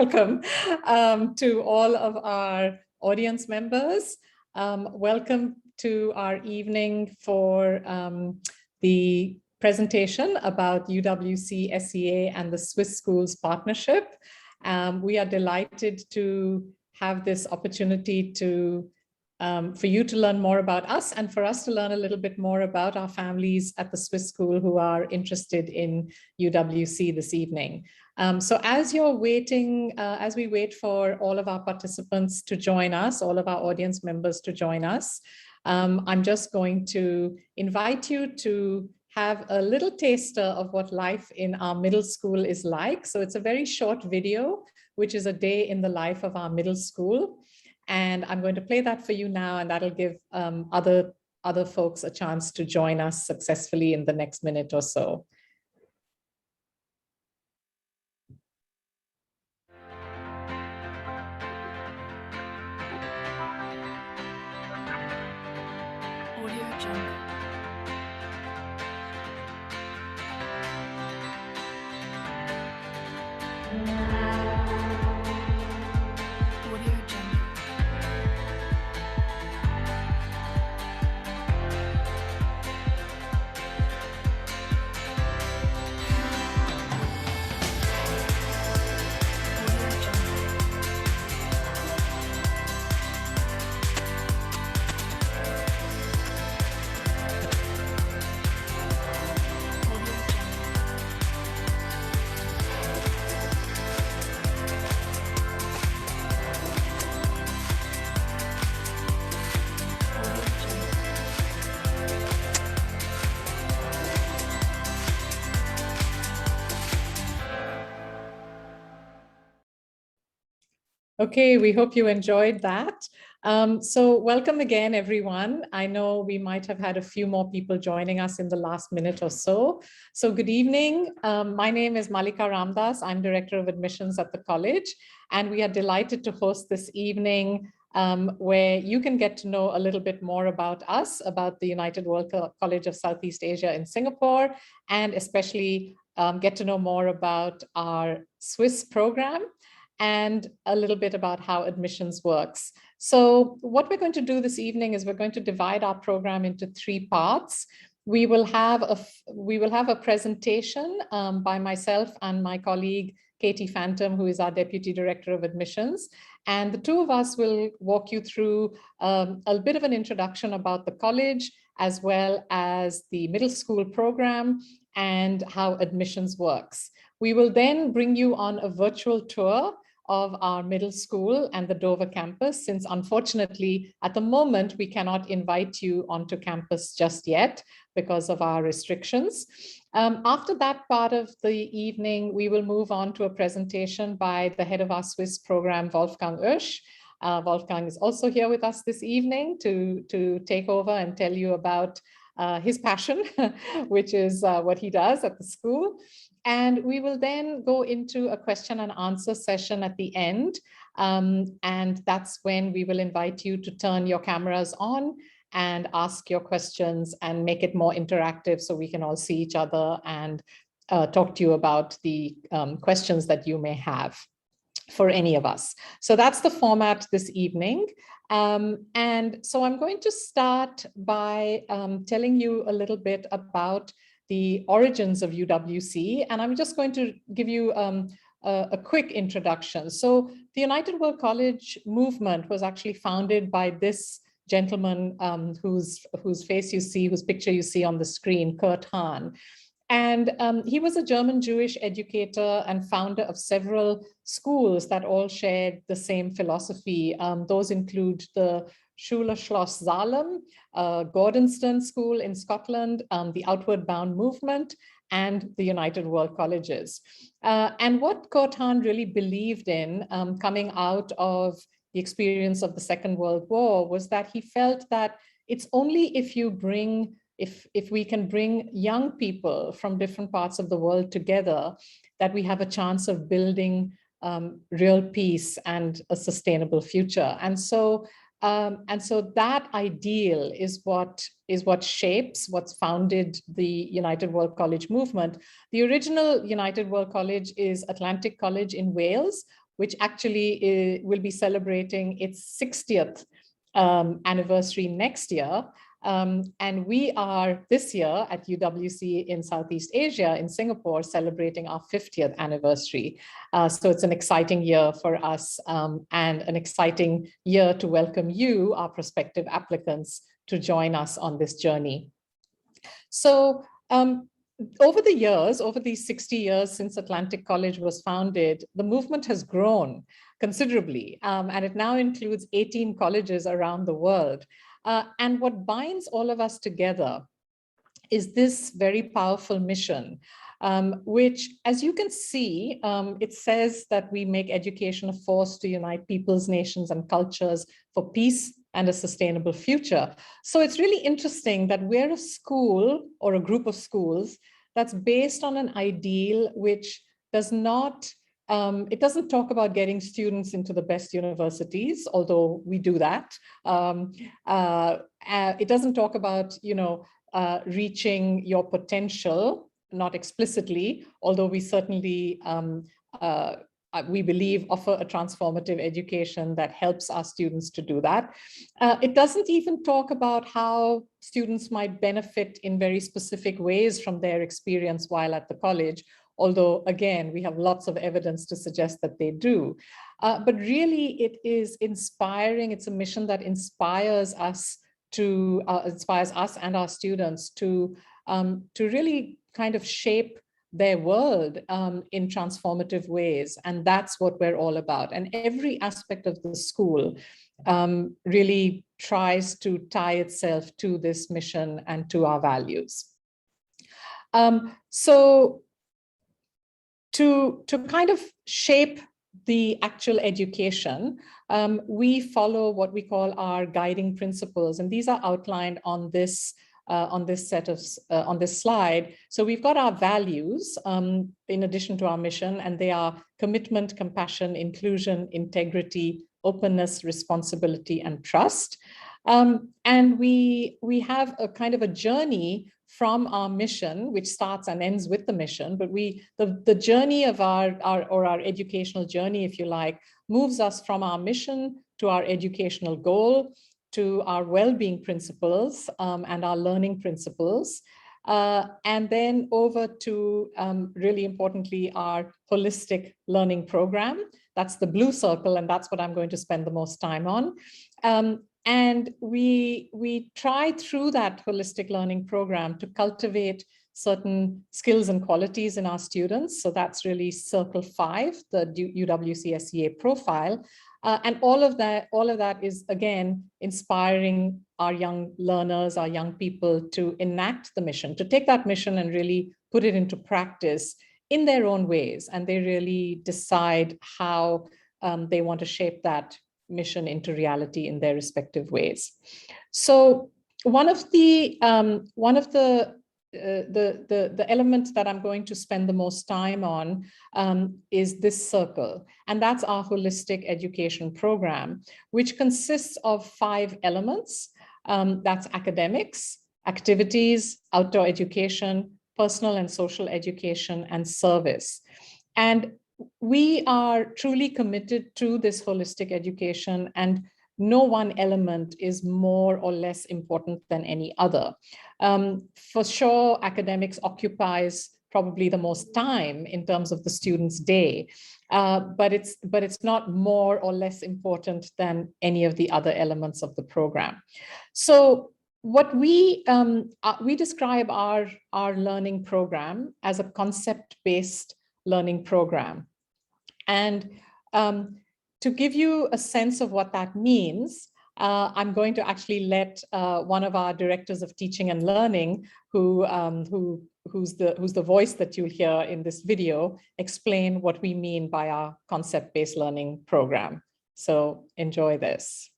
welcome to all of our audience members. Welcome to our evening for the presentation about UWC SEA and the Swiss Schools Partnership. We are delighted to have this opportunity to for you to learn more about us and for us to learn a little bit more about our families at the Swiss School who are interested in UWC this evening. So as you're waiting, as we wait for all of our participants to join us, all of our audience members to join us, I'm just going to invite you to have a little taster of what life in our middle school is like. So it's a very short video, which is a day in the life of our middle school. And I'm going to play that for you now, and that'll give other folks a chance to join us successfully in the next minute or so. Okay, we hope you enjoyed that. So welcome again, everyone. I know we might have had a few more people joining us in the last minute or so. So good evening. My name is Malika Ramdas. I'm Director of Admissions at the college, and we are delighted to host this evening where you can get to know a little bit more about us, about the United World College of Southeast Asia in Singapore, and especially get to know more about our Swiss program and a little bit about how admissions works. So what we're going to do this evening is we're going to divide our program into 3 parts. We will have a presentation by myself and my colleague, Katie Phantom, who is our Deputy Director of Admissions. And the 2 of us will walk you through a bit of an introduction about the college, as well as the middle school program and how admissions works. We will then bring you on a virtual tour of our middle school and the Dover campus, since unfortunately at the moment we cannot invite you onto campus just yet because of our restrictions. After that part of the evening, we will move on to a presentation by the head of our Swiss program, Wolfgang Oesch. Wolfgang is also here with us this evening to take over and tell you about his passion, which is what he does at the school. And we will then go into a question and answer session at the end. And that's when we will invite you to turn your cameras on and ask your questions and make it more interactive so we can all see each other and talk to you about the questions that you may have for any of us. So that's the format this evening. And so I'm going to start by telling you a little bit about the origins of UWC, and I'm just going to give you a quick introduction. So the United World College movement was actually founded by this gentleman whose face you see, whose picture you see on the screen, Kurt Hahn. And he was a German Jewish educator and founder of several schools that all shared the same philosophy. Those include the Schule Schloss Salem, Gordonston School in Scotland, the Outward Bound Movement, and the United World Colleges. And what Kurt Hahn really believed in coming out of the experience of the Second World War was that he felt that it's only if you bring if we can bring young people from different parts of the world together, that we have a chance of building real peace and a sustainable future. And so that ideal is what shapes what's founded the United World College movement. The original United World College is Atlantic College in Wales, which actually will be celebrating its 60th anniversary next year. And we are this year at UWC in Southeast Asia, in Singapore, celebrating our 50th anniversary. So it's an exciting year for us and an exciting year to welcome you, our prospective applicants, to join us on this journey. So over the years, over these 60 years since Atlantic College was founded, the movement has grown considerably, and it now includes 18 colleges around the world. And what binds all of us together is this very powerful mission, which, as you can see, it says that we make education a force to unite peoples, nations, and cultures for peace and a sustainable future. So it's really interesting that we're a school or a group of schools that's based on an ideal which does not, it doesn't talk about getting students into the best universities, although we do that. It doesn't talk about, reaching your potential, not explicitly, although we certainly, we believe, offer a transformative education that helps our students to do that. It doesn't even talk about how students might benefit in very specific ways from their experience while at the college, although, again, we have lots of evidence to suggest that they do. But really, it is inspiring. It's a mission that inspires us and our students to really kind of shape their world in transformative ways. And that's what we're all about. And every aspect of the school really tries to tie itself to this mission and to our values. So to kind of shape the actual education, we follow what we call our guiding principles. And these are outlined on this slide. So we've got our values in addition to our mission, and they are commitment, compassion, inclusion, integrity, openness, responsibility, and trust. And we have a kind of a journey from our mission, which starts and ends with the mission, but the journey of our educational journey, if you like, moves us from our mission to our educational goal, to our well-being principles and our learning principles, and then over to, really importantly, our holistic learning program. That's the blue circle, and that's what I'm going to spend the most time on. And we try through that holistic learning program to cultivate certain skills and qualities in our students. So that's really Circle 5, the UWC SEA profile. And all of that is, again, inspiring our young learners, our young people to enact the mission, to take that mission and really put it into practice in their own ways. And they really decide how they want to shape that mission into reality in their respective ways. So one of the element that I'm going to spend the most time on is this circle, and that's our holistic education program, which consists of 5 elements. That's academics, activities, outdoor education, personal and social education, and service. And we are truly committed to this holistic education, and no one element is more or less important than any other. For sure, academics occupies probably the most time in terms of the student's day, but it's not more or less important than any of the other elements of the program. So what we describe our learning program as a concept-based learning program. And to give you a sense of what that means, I'm going to actually let one of our directors of teaching and learning, who's the voice that you'll hear in this video, explain what we mean by our concept-based learning program. So enjoy this.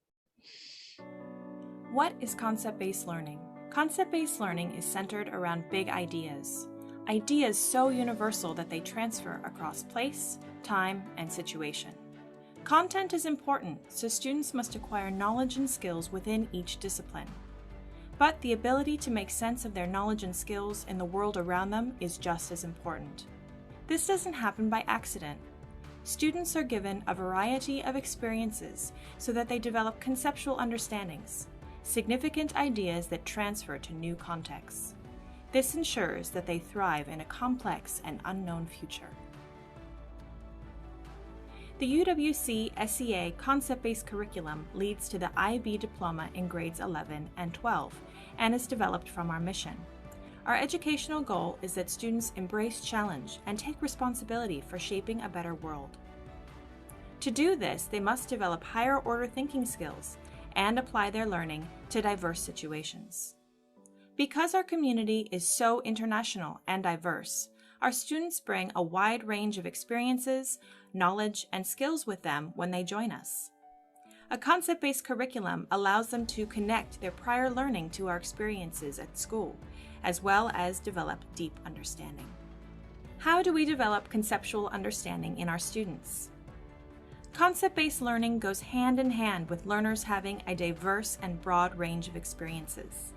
What is concept-based learning? Concept-based learning is centered around big ideas. Ideas so universal that they transfer across place, time, and situation. Content is important, so students must acquire knowledge and skills within each discipline. But the ability to make sense of their knowledge and skills in the world around them is just as important. This doesn't happen by accident. students are given a variety of experiences so that they develop conceptual understandings, significant ideas that transfer to new contexts. This ensures that they thrive in a complex and unknown future. The UWC SEA concept-based curriculum leads to the IB diploma in grades 11 and 12 and is developed from our mission. Our educational goal is that students embrace challenge and take responsibility for shaping a better world. To do this, they must develop higher-order thinking skills and apply their learning to diverse situations. Because our community is so international and diverse, our students bring a wide range of experiences, knowledge, and skills with them when they join us. A concept-based curriculum allows them to connect their prior learning to our experiences at school, as well as develop deep understanding. How do we develop conceptual understanding in our students? Concept-based learning goes hand in hand with learners having a diverse and broad range of experiences.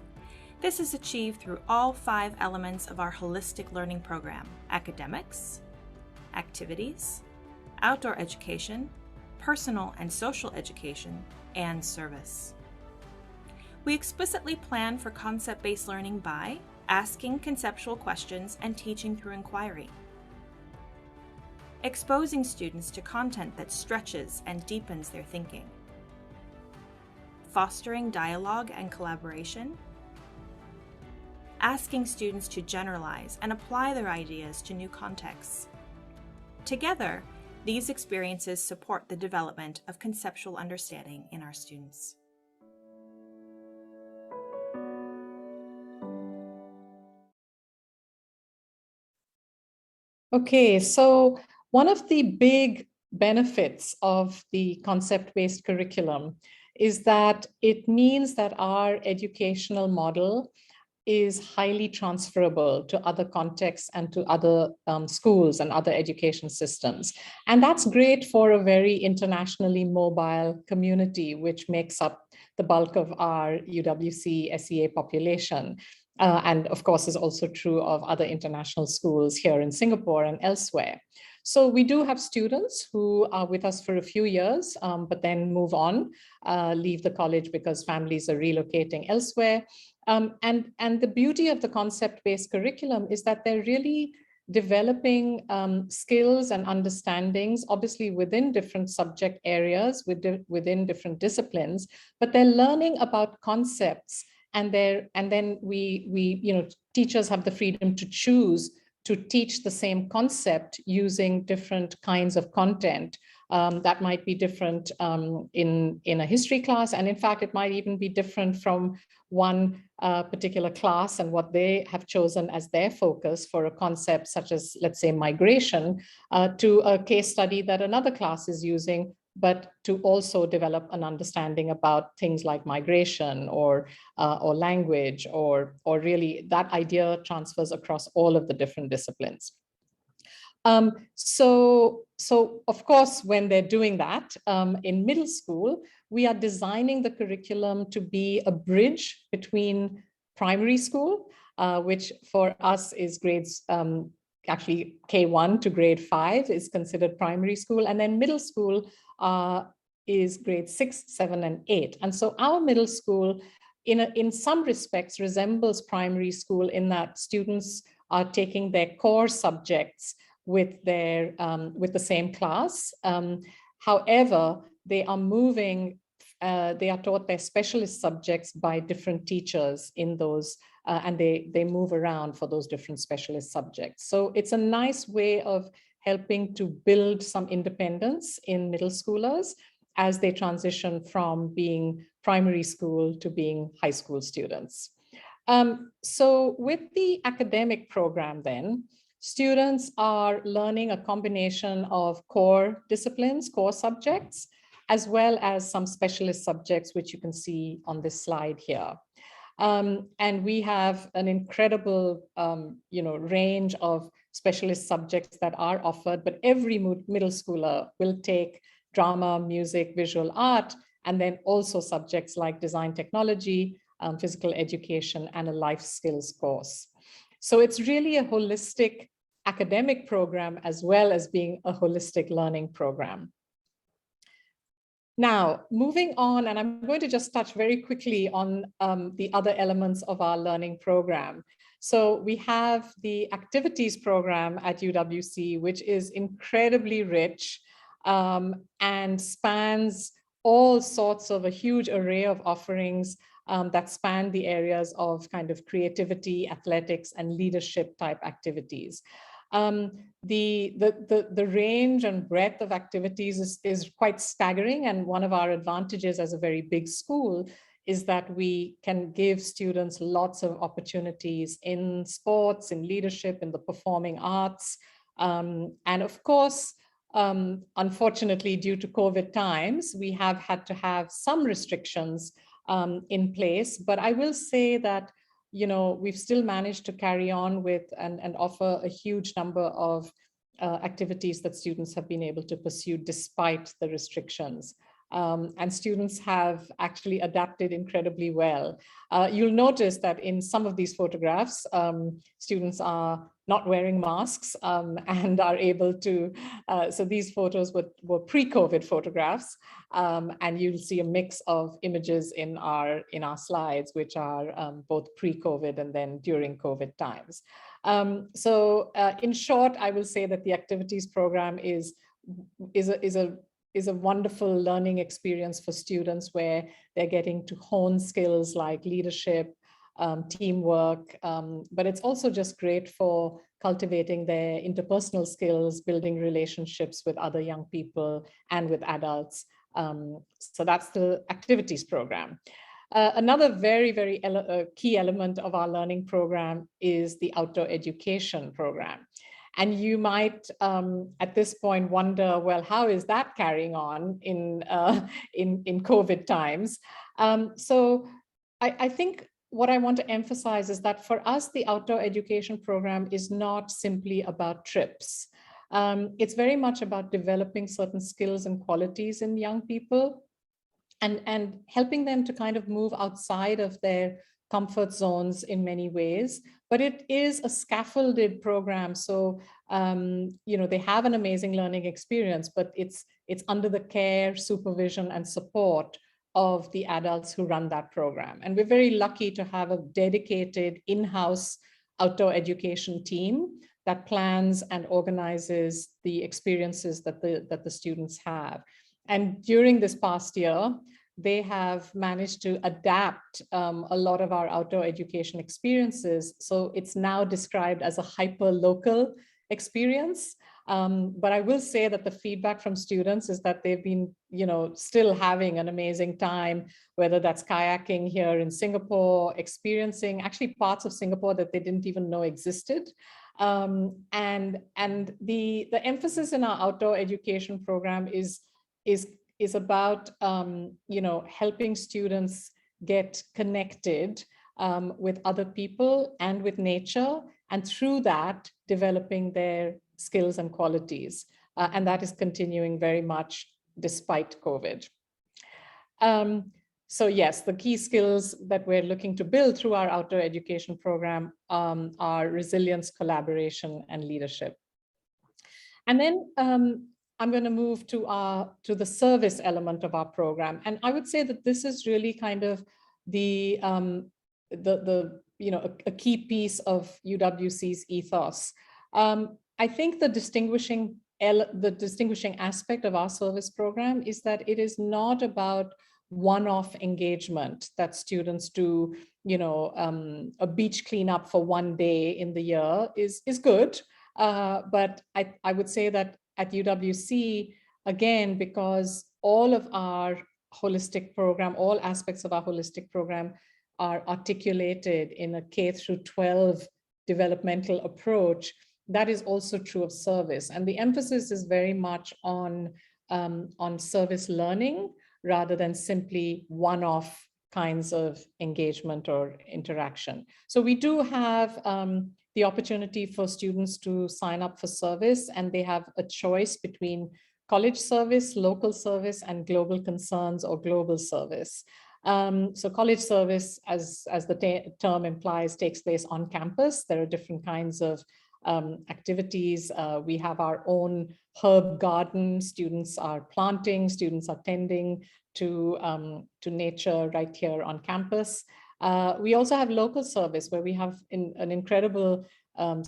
This is achieved through all 5 elements of our holistic learning program: academics, activities, outdoor education, personal and social education, and service. We explicitly plan for concept-based learning by asking conceptual questions and teaching through inquiry, exposing students to content that stretches and deepens their thinking, fostering dialogue and collaboration, asking students to generalize and apply their ideas to new contexts. Together, these experiences support the development of conceptual understanding in our students. Okay, so one of the big benefits of the concept-based curriculum is that it means that our educational model is highly transferable to other contexts and to other schools and other education systems. And that's great for a very internationally mobile community, which makes up the bulk of our UWC SEA population. And of course is also true of other international schools here in Singapore and elsewhere. So we do have students who are with us for a few years, but then move on, leave the college because families are relocating elsewhere. And the beauty of the concept-based curriculum is that they're really developing skills and understandings, obviously within different subject areas, within different disciplines, but they're learning about concepts, and then teachers have the freedom to choose to teach the same concept using different kinds of content. That might be different in a history class, and in fact, it might even be different from one particular class and what they have chosen as their focus for a concept such as, let's say, migration, to a case study that another class is using, but to also develop an understanding about things like migration or language, or really that idea transfers across all of the different disciplines. So of course, when they're doing that in middle school, we are designing the curriculum to be a bridge between primary school, which for us is grades, actually K1 to grade 5 is considered primary school, and then middle school is grade 6, 7, and 8. And so our middle school, in some respects, resembles primary school in that students are taking their core subjects with the same class. However, they are moving, they are taught their specialist subjects by different teachers in those, and they move around for those different specialist subjects. So it's a nice way of helping to build some independence in middle schoolers as they transition from being primary school to being high school students. So with the academic program then, students are learning a combination of core disciplines, core subjects, as well as some specialist subjects, which you can see on this slide here. And we have an incredible range of specialist subjects that are offered, but every middle schooler will take drama, music, visual art, and then also subjects like design technology, physical education, and a life skills course. So it's really a holistic academic program as well as being a holistic learning program. Now, moving on, and I'm going to just touch very quickly on the other elements of our learning program. So we have the activities program at UWC, which is incredibly rich and spans all sorts of a huge array of offerings that span the areas of kind of creativity, athletics, and leadership type activities. The range and breadth of activities is quite staggering, and one of our advantages as a very big school is that we can give students lots of opportunities in sports, in leadership, in the performing arts, and of course, unfortunately, due to COVID times, we have had to have some restrictions in place, but I will say that we've still managed to carry on with and offer a huge number of activities that students have been able to pursue despite the restrictions. And students have actually adapted incredibly well. You'll notice that in some of these photographs, students are not wearing masks and are able to, so these photos were pre-COVID photographs, and you'll see a mix of images in our slides, which are both pre-COVID and then during COVID times. So in short, I will say that the activities program is a wonderful learning experience for students where they're getting to hone skills like leadership, teamwork, but it's also just great for cultivating their interpersonal skills, building relationships with other young people and with adults. So that's the activities program. Another very, very key element of our learning program is the outdoor education program. And you might, at this point, wonder, well, how is that carrying on in COVID times? So I think what I want to emphasize is that for us, the outdoor education program is not simply about trips. It's very much about developing certain skills and qualities in young people and helping them to kind of move outside of their comfort zones in many ways, but it is a scaffolded program. So, they have an amazing learning experience, but it's under the care, supervision, and support of the adults who run that program. And we're very lucky to have a dedicated in-house outdoor education team that plans and organizes the experiences that the students have. And during this past year, they have managed to adapt a lot of our outdoor education experiences. So it's now described as a hyper-local experience. But I will say that the feedback from students is that they've been, still having an amazing time, whether that's kayaking here in Singapore, experiencing actually parts of Singapore that they didn't even know existed. And the emphasis in our outdoor education program is about, helping students get connected with other people and with nature, and through that, developing their skills and qualities. And that is continuing very much despite COVID. So yes, the key skills that we're looking to build through our outdoor education program are resilience, collaboration, and leadership. And then I'm going to move to the service element of our program. And I would say that this is really kind of a key piece of UWC's ethos. I think the distinguishing aspect of our service program is that it is not about one-off engagement that students do, a beach cleanup for one day in the year is good. But I would say that at UWC, again, because all of our holistic program, all aspects of our holistic program are articulated in a K through 12 developmental approach, that is also true of service. And the emphasis is very much on service learning rather than simply one-off kinds of engagement or interaction. So we do have the opportunity for students to sign up for service, and they have a choice between college service, local service, and global concerns or global service. So college service, as the term implies, takes place on campus. There are different kinds of activities. We have our own herb garden. Students are planting, students are tending to nature right here on campus. We also have local service, where we have an incredible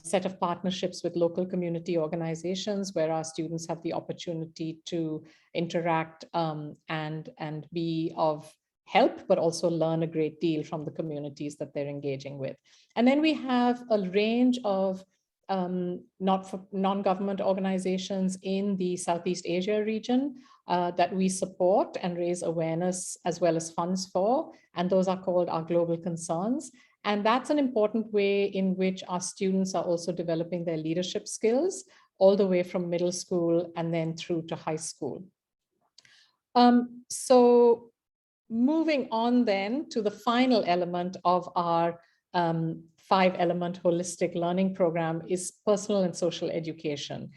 set of partnerships with local community organizations, where our students have the opportunity to interact and be of help, but also learn a great deal from the communities that they're engaging with. And then we have a range of non-government organizations in the Southeast Asia region that we support and raise awareness as well as funds for, and those are called our global concerns. And that's an important way in which our students are also developing their leadership skills all the way from middle school and then through to high school. So moving on then to the final element of our 5-element holistic learning program is personal and social education.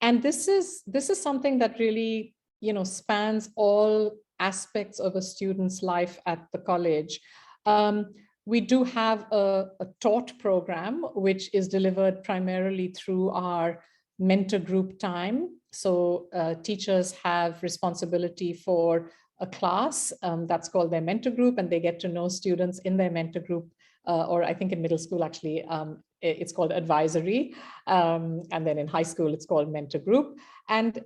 And this is something that really, spans all aspects of a student's life at the college. We do have a taught program, which is delivered primarily through our mentor group time. So teachers have responsibility for a class that's called their mentor group, and they get to know students in their mentor group, or I think in middle school, actually, it's called advisory. And then in high school, it's called mentor group. And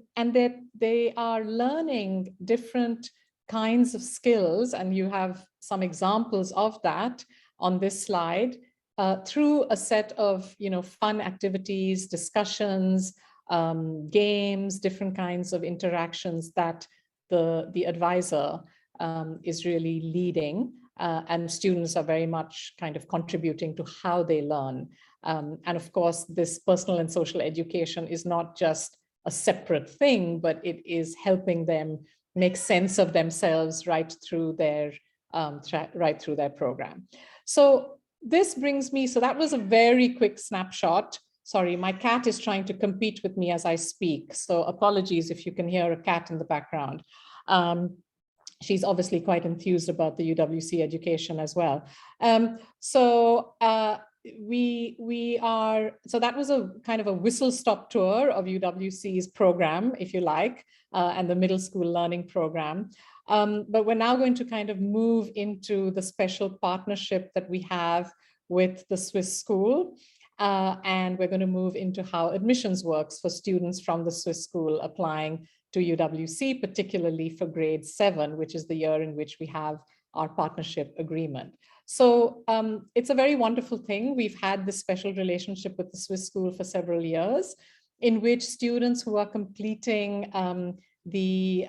they are learning different kinds of skills, and you have some examples of that on this slide, through a set of fun activities, discussions, games, different kinds of interactions that the advisor is really leading, and students are very much kind of contributing to how they learn. And of course, this personal and social education is not just a separate thing, but it is helping them make sense of themselves right through their program. So this brings me, so that was a very quick snapshot. Sorry, my cat is trying to compete with me as I speak. So apologies if you can hear a cat in the background. She's obviously quite enthused about the UWC education as well. So that was a kind of a whistle-stop tour of UWC's program, if you like, and the middle school learning program. But we're now going to kind of move into the special partnership that we have with the Swiss school. And we're going to move into how admissions works for students from the Swiss school applying to UWC, particularly for grade 7, which is the year in which we have our partnership agreement. So it's a very wonderful thing. We've had this special relationship with the Swiss school for several years, in which students who are completing the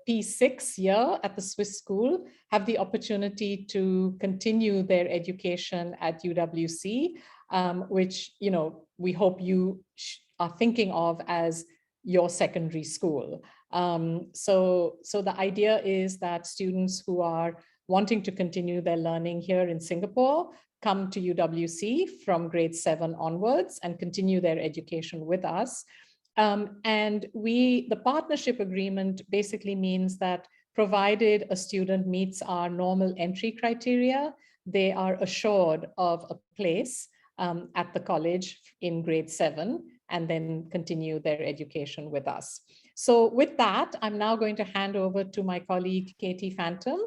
P6 year at the Swiss school have the opportunity to continue their education at UWC, which we hope you are thinking of as your secondary school. So the idea is that students who are wanting to continue their learning here in Singapore come to UWC from grade 7 onwards and continue their education with us. And the partnership agreement basically means that provided a student meets our normal entry criteria, they are assured of a place at the college in grade 7 and then continue their education with us. So with that, I'm now going to hand over to my colleague, Katie Phantom,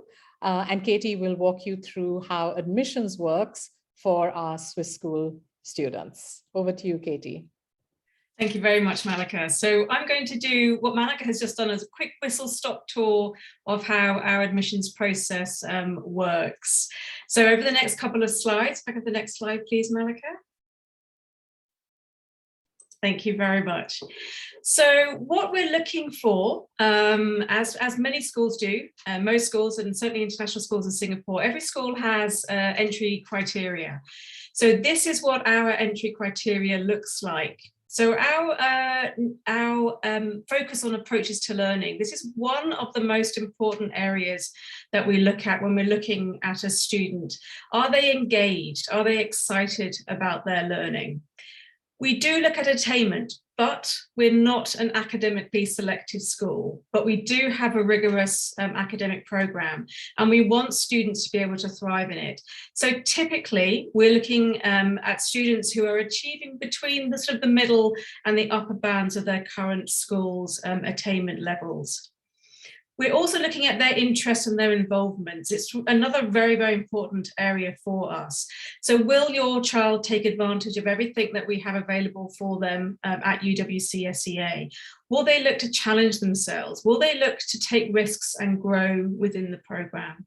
and Katie will walk you through how admissions works for our Swiss school students. Over to you, Katie. Thank you very much, Malika. So I'm going to do what Malika has just done as a quick whistle-stop tour of how our admissions process works. So over the next couple of slides, back at the next slide, please, Malika. Thank you very much. So what we're looking for, as many schools do, most schools and certainly international schools in Singapore, every school has entry criteria. So this is what our entry criteria looks like. So our focus on approaches to learning, this is one of the most important areas that we look at when we're looking at a student. Are they engaged? Are they excited about their learning? We do look at attainment, but we're not an academically selective school, but we do have a rigorous academic program, and we want students to be able to thrive in it. So typically we're looking at students who are achieving between the sort of the middle and the upper bounds of their current school's attainment levels. We're also looking at their interests and their involvements. It's another very, very important area for us. So will your child take advantage of everything that we have available for them at Uwcsea SEA? Will they look to challenge themselves? Will they look to take risks and grow within the programme?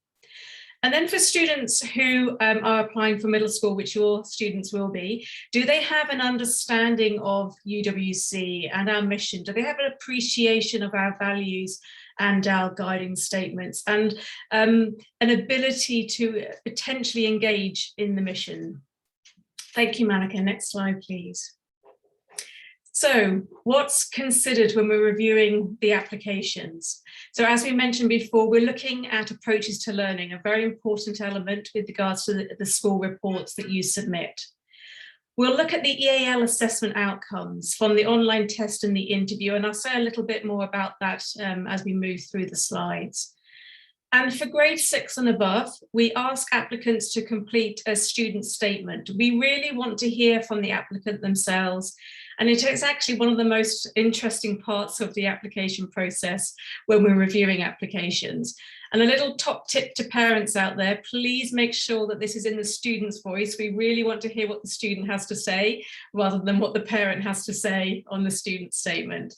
And then for students who are applying for middle school, which your students will be, do they have an understanding of UWC and our mission? Do they have an appreciation of our values and our guiding statements, and an ability to potentially engage in the mission? Thank you, Malika. Next slide, please. So what's considered when we're reviewing the applications? So as we mentioned before, we're looking at approaches to learning, a very important element with regards to the school reports that you submit. We'll look at the EAL assessment outcomes from the online test and the interview, and I'll say a little bit more about that as we move through the slides. And for grade 6 and above, we ask applicants to complete a student statement. We really want to hear from the applicant themselves, and it is actually one of the most interesting parts of the application process when we're reviewing applications. And a little top tip to parents out there, please make sure that this is in the student's voice. We really want to hear what the student has to say rather than what the parent has to say on the student statement.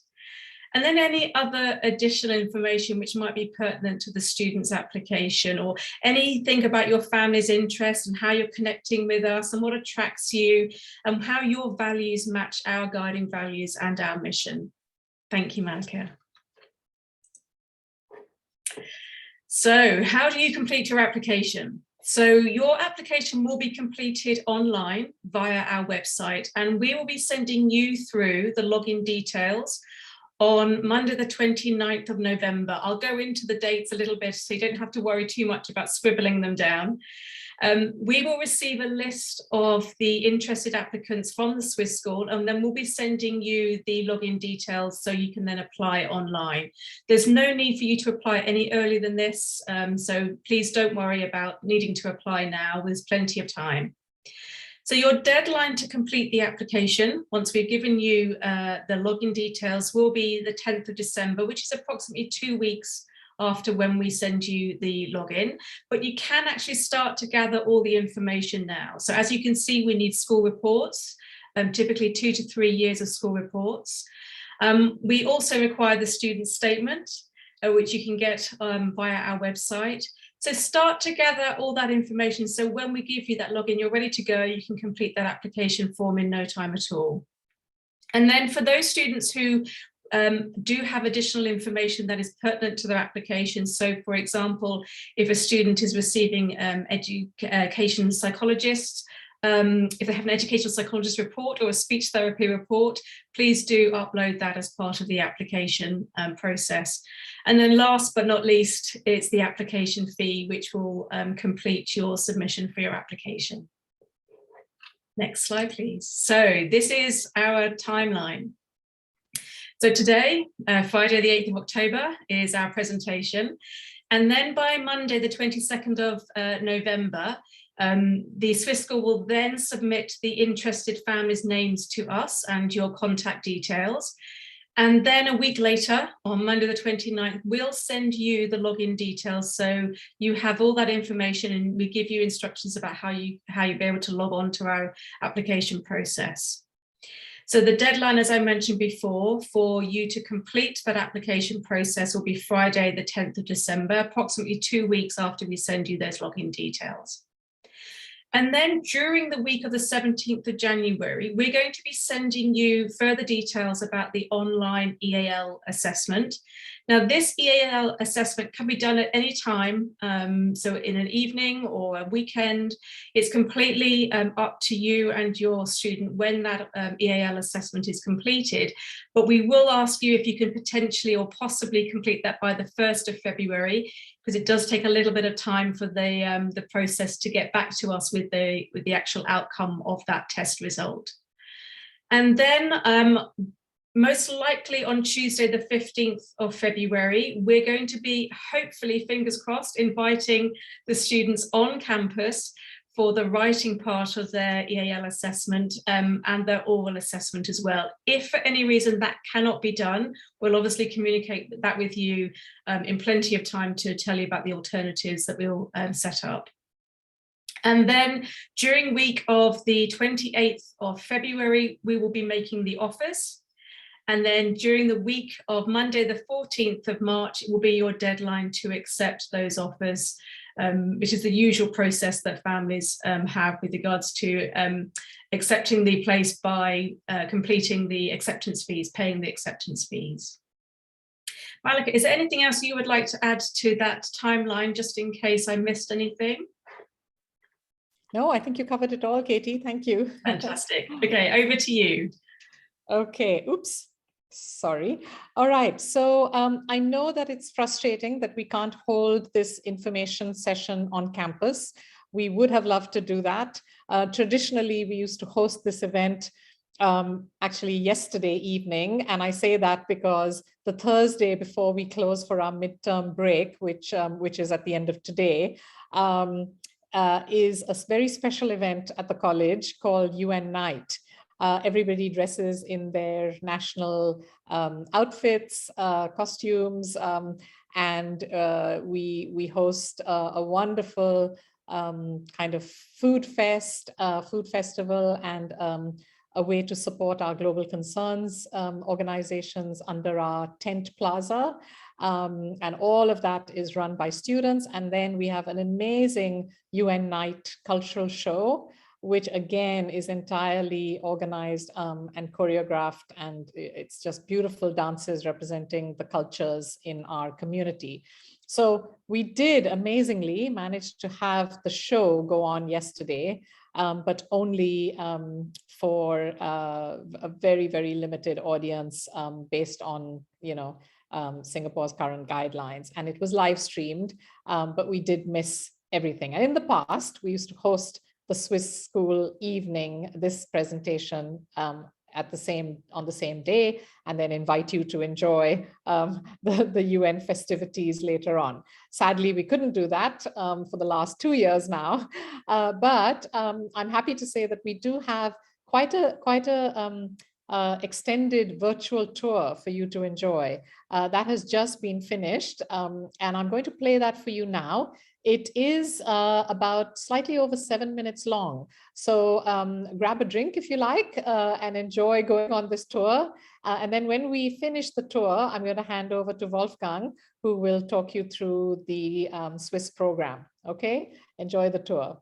And then any other additional information which might be pertinent to the student's application, or anything about your family's interests and how you're connecting with us and what attracts you and how your values match our guiding values and our mission. Thank you, Malika. So how do you complete your application? So your application will be completed online via our website, and we will be sending you through the login details on Monday, the 29th of November. I'll go into the dates a little bit so you don't have to worry too much about scribbling them down. We will receive a list of the interested applicants from the Swiss school, and then we'll be sending you the login details so you can then apply online. There's no need for you to apply any earlier than this, so please don't worry about needing to apply now. There's plenty of time. So your deadline to complete the application, once we've given you the login details, will be the 10th of December, which is approximately 2 weeks after when we send you the login. But you can actually start to gather all the information now. So as you can see, we need school reports, typically 2 to 3 years of school reports. We also require the student statement, which you can get via our website. So start to gather all that information, so when we give you that login, you're ready to go. You can complete that application form in no time at all. And then for those students who do have additional information that is pertinent to their application, so for example, if a student is receiving education psychologists, if they have an educational psychologist report or a speech therapy report, please do upload that as part of the application process. And then last but not least, it's the application fee, which will complete your submission for your application. Next slide, please. So this is our timeline. So today, Friday, the 8th of October, is our presentation. And then by Monday, the 22nd of November, the Swiss school will then submit the interested families' names to us and your contact details. And then a week later, on Monday the 29th, we'll send you the login details, so you have all that information, and we give you instructions about how you'll be able to log on to our application process. So the deadline, as I mentioned before, for you to complete that application process will be Friday the 10th of December, approximately 2 weeks after we send you those login details. And then during the week of the 17th of January, we're going to be sending you further details about the online EAL assessment. Now, this EAL assessment can be done at any time, so in an evening or a weekend. It's completely up to you and your student when that EAL assessment is completed. But we will ask you if you can potentially or possibly complete that by the 1st of February, because it does take a little bit of time for the process to get back to us with the actual outcome of that test result. And then most likely on Tuesday, the 15th of February, we're going to be, hopefully, fingers crossed, inviting the students on campus for the writing part of their EAL assessment and their oral assessment as well. If for any reason that cannot be done, we'll obviously communicate that with you in plenty of time to tell you about the alternatives that we'll set up. And then during week of the 28th of February, we will be making the offers. And then during the week of Monday, the 14th of March, it will be your deadline to accept those offers, which is the usual process that families have with regards to accepting the place by completing the acceptance fees, paying the acceptance fees. Malika, is there anything else you would like to add to that timeline, just in case I missed anything? No, I think you covered it all, Katie. Thank you. Fantastic. Okay, over to you. Okay, oops. Sorry. All right. So I know that it's frustrating that we can't hold this information session on campus. We would have loved to do that. Traditionally, we used to host this event actually yesterday evening. And I say that because the Thursday before we close for our midterm break, which is at the end of today, is a very special event at the college called UN Night. Everybody dresses in their national outfits, costumes, and we host a wonderful kind of food festival, and a way to support our global concerns organizations under our tent plaza. And all of that is run by students. And then we have an amazing UN Night cultural show, which again is entirely organized and choreographed, and it's just beautiful dances representing the cultures in our community. So we did amazingly manage to have the show go on yesterday, but only for a very, very limited audience based on, Singapore's current guidelines. And it was live streamed, but we did miss everything. And in the past, we used to host the Swiss School evening, this presentation on the same day, and then invite you to enjoy the UN festivities later on. Sadly, we couldn't do that for the last 2 years now, but I'm happy to say that we do have quite a extended virtual tour for you to enjoy. That has just been finished, and I'm going to play that for you now. It is about slightly over 7 minutes long. So grab a drink if you like and enjoy going on this tour. And then when we finish the tour, I'm going to hand over to Wolfgang, who will talk you through the Swiss program. Okay, enjoy the tour.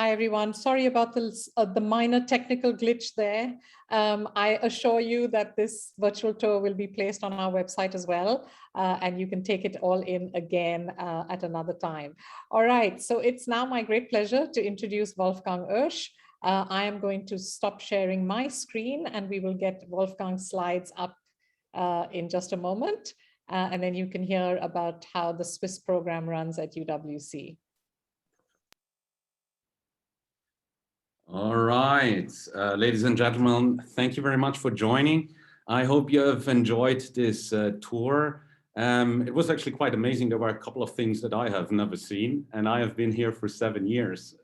Hi, everyone. Sorry about the minor technical glitch there. I assure you that this virtual tour will be placed on our website as well, and you can take it all in again at another time. All right, so it's now my great pleasure to introduce Wolfgang Uwcsea. I am going to stop sharing my screen and we will get Wolfgang's slides up in just a moment. And then you can hear about how the SWISS program runs at UWC. All right, ladies and gentlemen, thank you very much for joining. I hope you have enjoyed this tour. It was actually quite amazing. There were a couple of things that I have never seen, and I have been here for 7 years.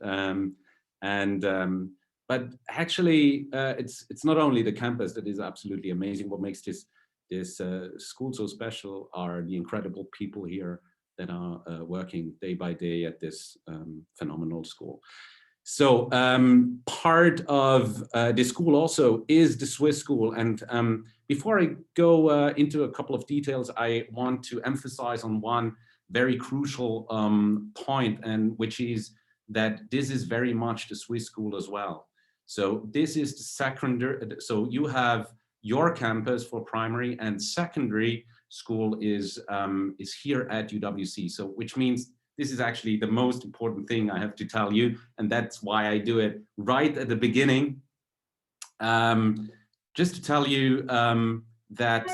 But actually, it's not only the campus that is absolutely amazing. What makes this school so special are the incredible people here that are working day by day at this phenomenal school. So part of the school also is the SWISS school. And before I go into a couple of details, I want to emphasize on one very crucial point, and which is that this is very much the SWISS school as well. So this is the secondary, so you have your campus for primary, and secondary school is here at UWC. So which means this is actually the most important thing I have to tell you, and that's why I do it right at the beginning. Just to tell you that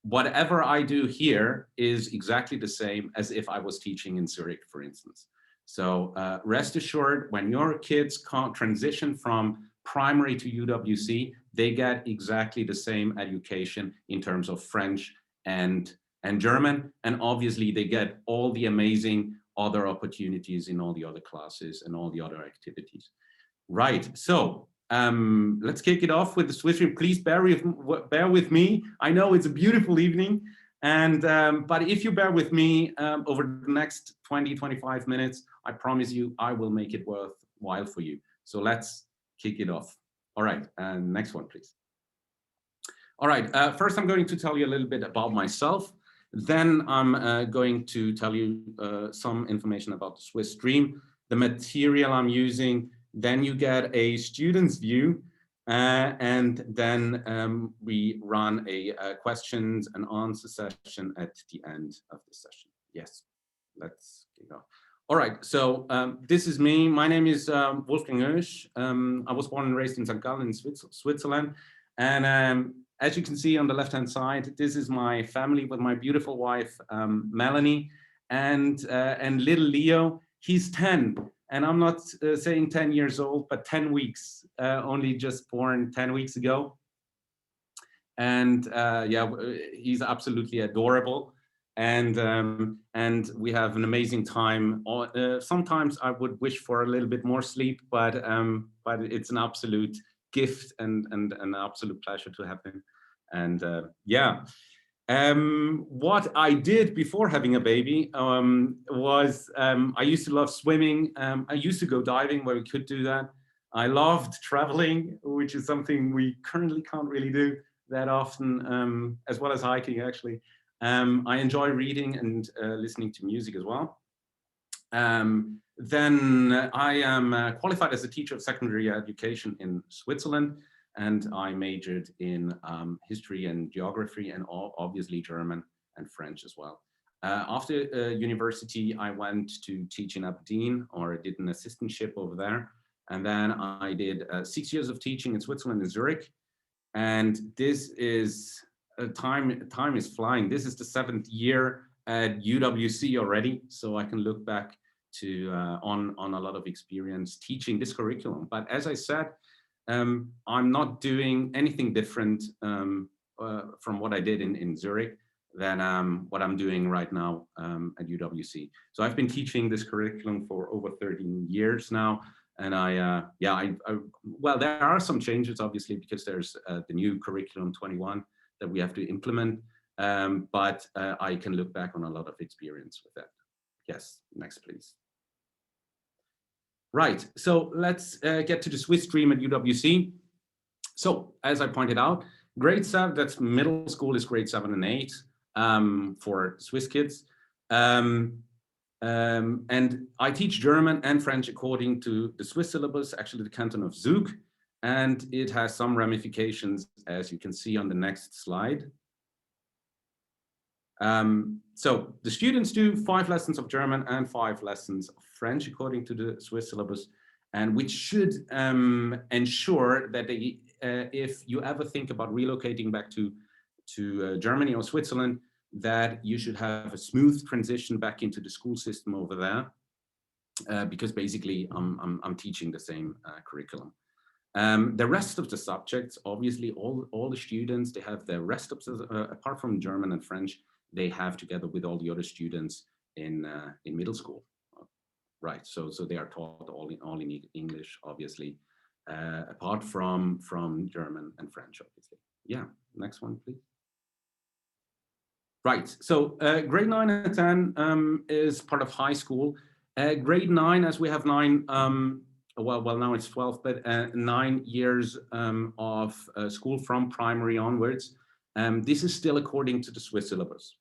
whatever I do here is exactly the same as if I was teaching in Zurich, for instance. So rest assured, when your kids can't transition from primary to UWC, they get exactly the same education in terms of French and German, and obviously they get all the amazing other opportunities in all the other classes and all the other activities. Right, so let's kick it off with the SWISS stream. Please bear with me. I know it's a beautiful evening, and but if you bear with me over the next 20-25 minutes, I promise you I will make it worthwhile for you. So let's kick it off. All right, and next one, please. All right, first I'm going to tell you a little bit about myself. Then I'm going to tell you some information about the SWISS stream, the material I'm using. Then you get a student's view, and then we run a questions and answer session at the end of the session. Yes, let's go. All right, so this is me. My name is Wolfgang Uwcsea. I was born and raised in St. Gallen in Switzerland, and as you can see on the left-hand side, this is my family with my beautiful wife, Melanie, and little Leo. He's 10, and I'm not saying 10 years old, but 10 weeks, only just born 10 weeks ago. And yeah, he's absolutely adorable. And we have an amazing time. Sometimes I would wish for a little bit more sleep, but it's an absolute gift and an absolute pleasure to have him. And yeah, what I did before having a baby was I used to love swimming. I used to go diving where we could do that. I loved traveling, which is something we currently can't really do that often, as well as hiking actually. I enjoy reading and listening to music as well. Then I am qualified as a teacher of secondary education in Switzerland, and I majored in history and geography, and obviously German and French as well. After university, I went to teach in Aberdeen, or I did an assistantship over there. And then I did 6 years of teaching in Switzerland in Zurich. And this is, time is flying. This is the 7th year at UWC already. So I can look back to on a lot of experience teaching this curriculum. But as I said, I'm not doing anything different from what I did in Zurich than what I'm doing right now at UWC. So I've been teaching this curriculum for over 13 years now. And well, there are some changes, obviously, because there's the new curriculum 21 that we have to implement. But I can look back on a lot of experience with that. Yes, next, please. Right, so let's get to the SWISS stream at UWC. So as I pointed out, grade 7, that's middle school, is grade 7 and 8 for SWISS kids. And I teach German and French according to the Swiss syllabus, actually the canton of Zug, and it has some ramifications, as you can see on the next slide. So the students do 5 lessons of German and 5 lessons of French according to the Swiss syllabus, and which should ensure that they, if you ever think about relocating back to Germany or Switzerland, that you should have a smooth transition back into the school system over there, because basically I'm teaching the same curriculum. The rest of the subjects, obviously, all the students, they have the rest of the, apart from German and French, they have together with all the other students in middle school, right? So they are taught all in English, obviously, apart from German and French, obviously. Yeah, next one, please. Right, so grade 9 and 10 is part of high school. Grade 9, as we have 9, well, now it's 12, but 9 years of school from primary onwards. This is still according to the Swiss syllabus,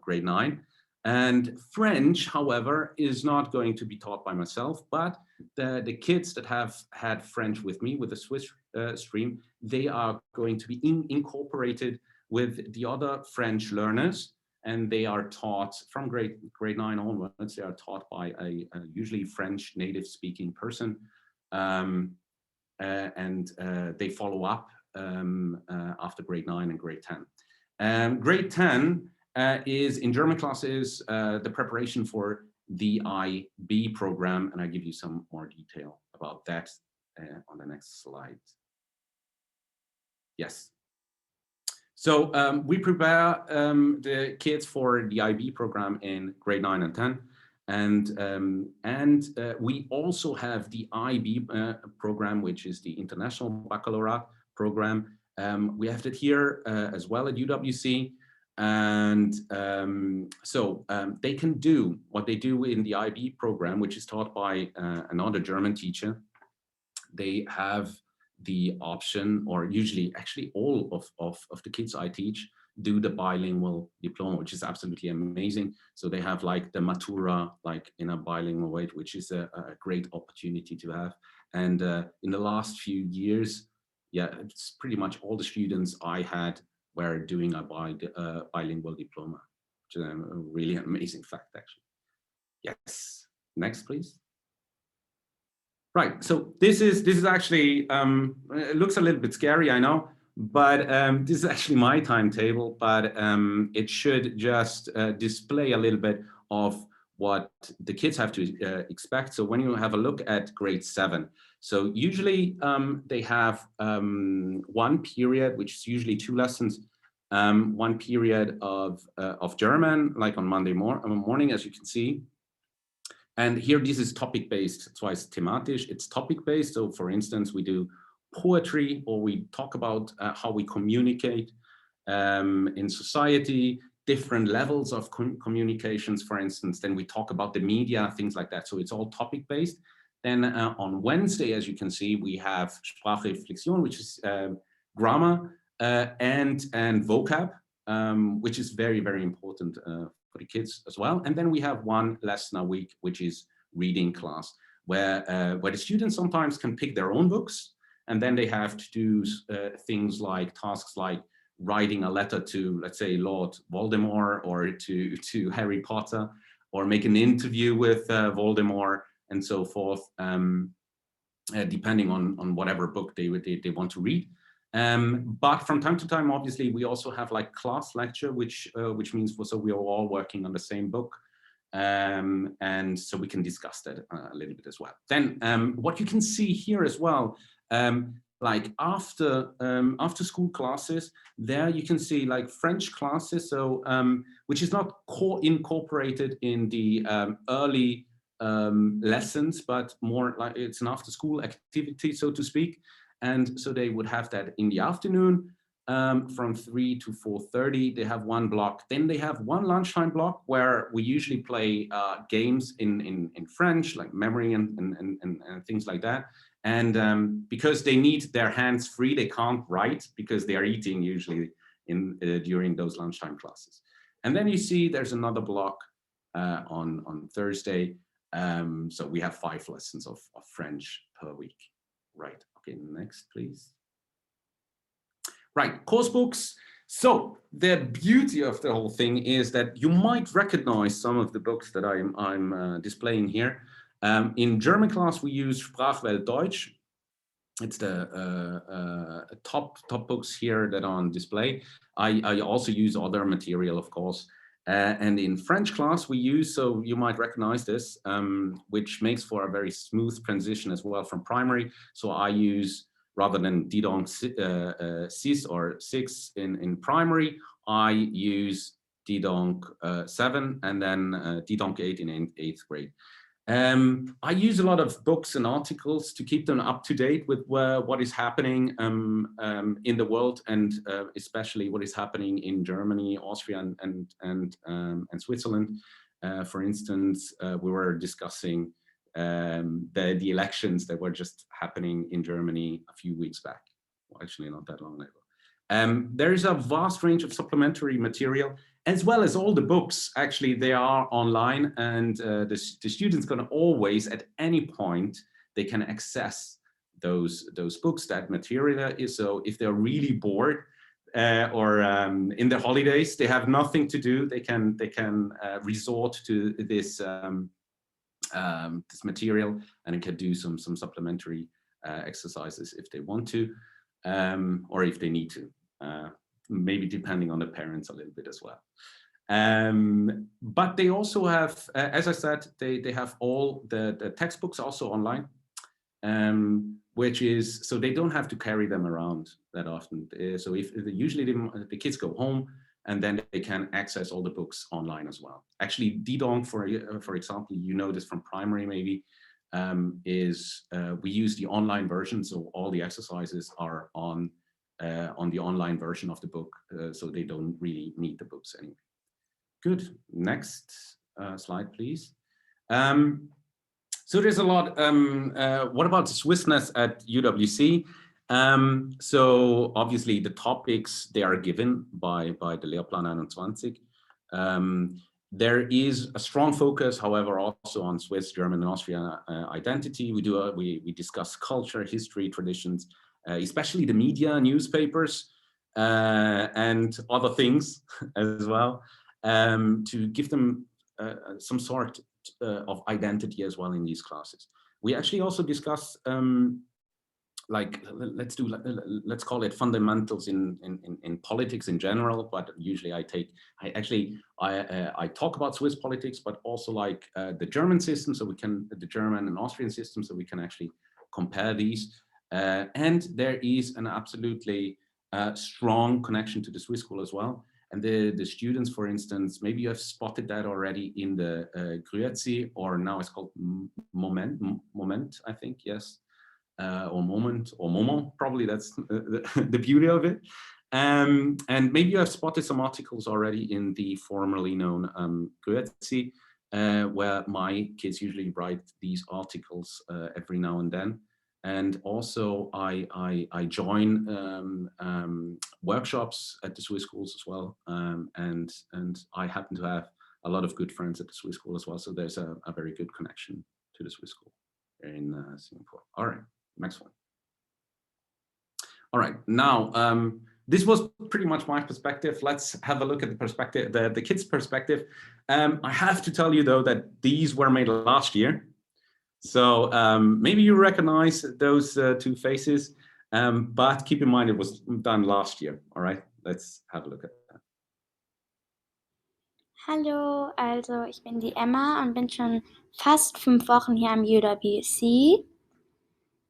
grade 9. And French, however, is not going to be taught by myself, but the kids that have had French with me, with the Swiss stream, they are going to be incorporated with the other French learners, and they are taught from grade 9 onwards. They are taught by a usually French native speaking person, and they follow up after grade 9 and grade 10. Grade 10 is in German classes the preparation for the IB program, and I give you some more detail about that on the next slide. Yes. So we prepare the kids for the IB program in grade 9 and 10. And we also have the IB program, which is the International Baccalaureate program. We have it here as well at UWC. And so they can do what they do in the IB program, which is taught by another German teacher. They have the option, or usually actually all of the kids I teach do the bilingual diploma, which is absolutely amazing. So they have like the Matura, like in a bilingual way, which is a great opportunity to have. And in the last few years, yeah, it's pretty much all the students I had were doing a bilingual diploma, which is a really amazing fact, actually. Yes, next, please. Right, so this is actually, it looks a little bit scary, I know, but this is actually my timetable, but it should just display a little bit of what the kids have to expect. So when you have a look at grade 7, so usually they have one period, which is usually 2 lessons, one period of German, like on Monday morning, as you can see. And here, this is topic-based, that's why it's thematisch, it's topic-based. So for instance, we do poetry, or we talk about how we communicate in society, different levels of communications, for instance. Then we talk about the media, things like that. So it's all topic-based. Then on Wednesday, as you can see, we have Sprachreflexion, which is grammar and vocab, which is very, very important for the kids as well. And then we have one lesson a week, which is reading class, where the students sometimes can pick their own books, and then they have to do things like tasks like writing a letter to, let's say, Lord Voldemort, or to Harry Potter, or make an interview with Voldemort, and so forth, depending on whatever book they want to read. But from time to time, obviously, we also have like class lecture, which means so we are all working on the same book, and so we can discuss that a little bit as well. Then what you can see here as well, like after school classes, there you can see like French classes, so which is not incorporated in the early lessons, but more like it's an after school activity, so to speak. And so they would have that in the afternoon from 3 to 4:30. They have one block. Then they have one lunchtime block where we usually play games in French, like memory and things like that. And because they need their hands free, they can't write because they are eating usually during those lunchtime classes. And then you see there's another block on Thursday. So we have 5 lessons of French per week. Right, okay, next please. Right, course books. So the beauty of the whole thing is that you might recognize some of the books that I'm displaying here. In German class, we use Sprachwelt Deutsch. It's the top books here that are on display. I also use other material, of course. And in French class, we use, so you might recognize this, which makes for a very smooth transition as well from primary. So I use, rather than Didonc SISS or 6 in primary, I use Didonc 7 and then Didonc 8 in 8th grade. I use a lot of books and articles to keep them up to date with what is happening in the world, and especially what is happening in Germany, Austria, and Switzerland. For instance, we were discussing the elections that were just happening in Germany a few weeks back. Well, actually, not that long ago. There is a vast range of supplementary material, as well as all the books. Actually, they are online, and the students can always, at any point, they can access those books, that material is. So if they're really bored or in their holidays, they have nothing to do, they can resort to this this material, and it can do some supplementary exercises if they want to, or if they need to. Maybe depending on the parents a little bit as well. But they also have, as I said, they have all the textbooks also online, which is, so they don't have to carry them around that often. So if usually the kids go home, and then they can access all the books online as well. Actually, Didonc, for example, you know this from primary maybe, is we use the online version, so all the exercises are on the online version of the book, so they don't really need the books anyway. Good, next slide, please. So there's a lot, what about the Swissness at UWC? So obviously the topics, they are given by the Lehrplan 21. There is a strong focus, however, also on Swiss, German, and Austrian identity. We discuss culture, history, traditions, especially the media, newspapers, and other things as well, to give them some sort of identity as well in these classes. We actually also discuss like, let's call it fundamentals in politics in general, but usually I talk about Swiss politics, but also like the German system, so we can, the German and Austrian system, so we can actually compare these. And there is an absolutely strong connection to the Swiss school as well. And the students, for instance, maybe you have spotted that already in the Uwcsea, or now it's called Moment, I think, yes. Or Moment, or Moment, probably that's the beauty of it. And maybe you have spotted some articles already in the formerly known Uwcsea, where my kids usually write these articles every now and then. And also I join workshops at the Swiss schools as well. And I happen to have a lot of good friends at the Swiss school as well. So there's a very good connection to the Swiss school in Singapore. All right, next one. All right, now, this was pretty much my perspective. Let's have a look at the perspective, the kids' perspective. I have to tell you though that these were made last year. So maybe you recognize those two faces, but keep in mind it was done last year. All right, let's have a look at that. Hallo, also ich bin die Emma und bin schon fast 5 Wochen hier am UWC.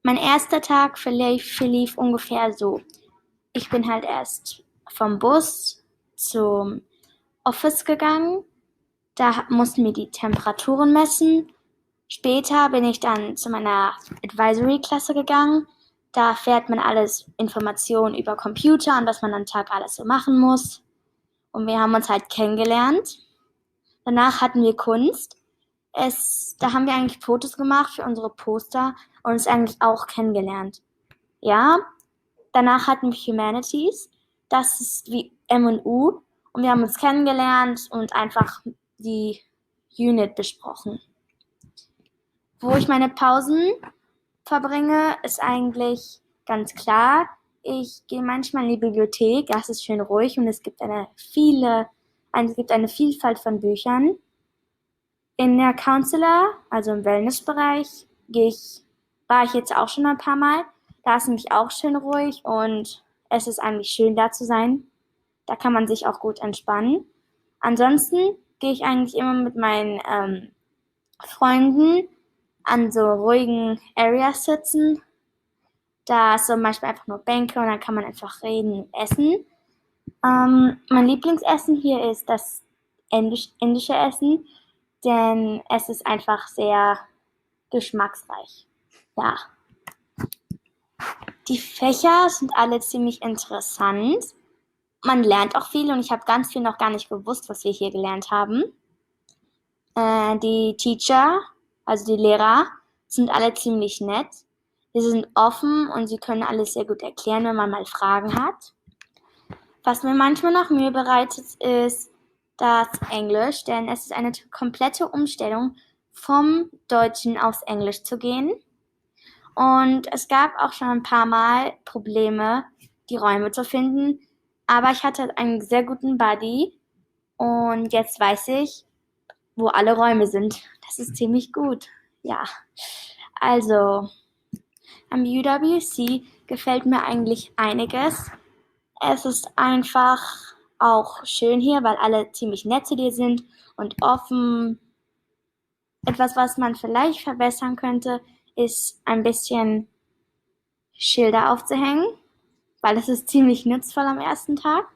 Mein erster Tag verlief ungefähr so. Ich bin halt erst vom Bus zum Office gegangen. Da mussten wir die Temperaturen messen. Später bin ich dann zu meiner Advisory-Klasse gegangen. Da erfährt man alles Informationen über Computer und was man am Tag alles so machen muss. Und wir haben uns halt kennengelernt. Danach hatten wir Kunst. Da haben wir eigentlich Fotos gemacht für unsere Poster und uns eigentlich auch kennengelernt. Ja, danach hatten wir Humanities. Das ist wie M&U. Und wir haben uns kennengelernt und einfach die Unit besprochen. Wo ich meine Pausen verbringe, ist eigentlich ganz klar. Ich gehe manchmal in die Bibliothek, das ist schön ruhig und es gibt eine Vielfalt von Büchern. In der Counselor, also im Wellnessbereich, war ich jetzt auch schon ein paar Mal. Da ist nämlich auch schön ruhig und es ist eigentlich schön, da zu sein. Da kann man sich auch gut entspannen. Ansonsten gehe ich eigentlich immer mit meinen Freunden an so ruhigen Areas sitzen. Da ist zum Beispiel einfach nur Bänke und dann kann man einfach reden und essen. Mein Lieblingsessen hier ist das indische Essen, denn es ist einfach sehr geschmacksreich. Ja. Die Fächer sind alle ziemlich interessant. Man lernt auch viel und ich habe ganz viel noch gar nicht gewusst, was wir hier gelernt haben. Die Teacher, also die Lehrer, sind alle ziemlich nett. Sie sind offen und sie können alles sehr gut erklären, wenn man mal Fragen hat. Was mir manchmal noch Mühe bereitet, ist das Englisch, denn es ist eine komplette Umstellung, vom Deutschen aufs Englisch zu gehen. Und es gab auch schon ein paar Mal Probleme, die Räume zu finden. Aber ich hatte einen sehr guten Buddy und jetzt weiß ich, wo alle Räume sind. Das ist ziemlich gut. Ja, also am UWC gefällt mir eigentlich einiges. Es ist einfach auch schön hier, weil alle ziemlich nett zu dir sind und offen. Etwas, was man vielleicht verbessern könnte, ist ein bisschen Schilder aufzuhängen, weil es ist ziemlich nutzvoll am ersten Tag.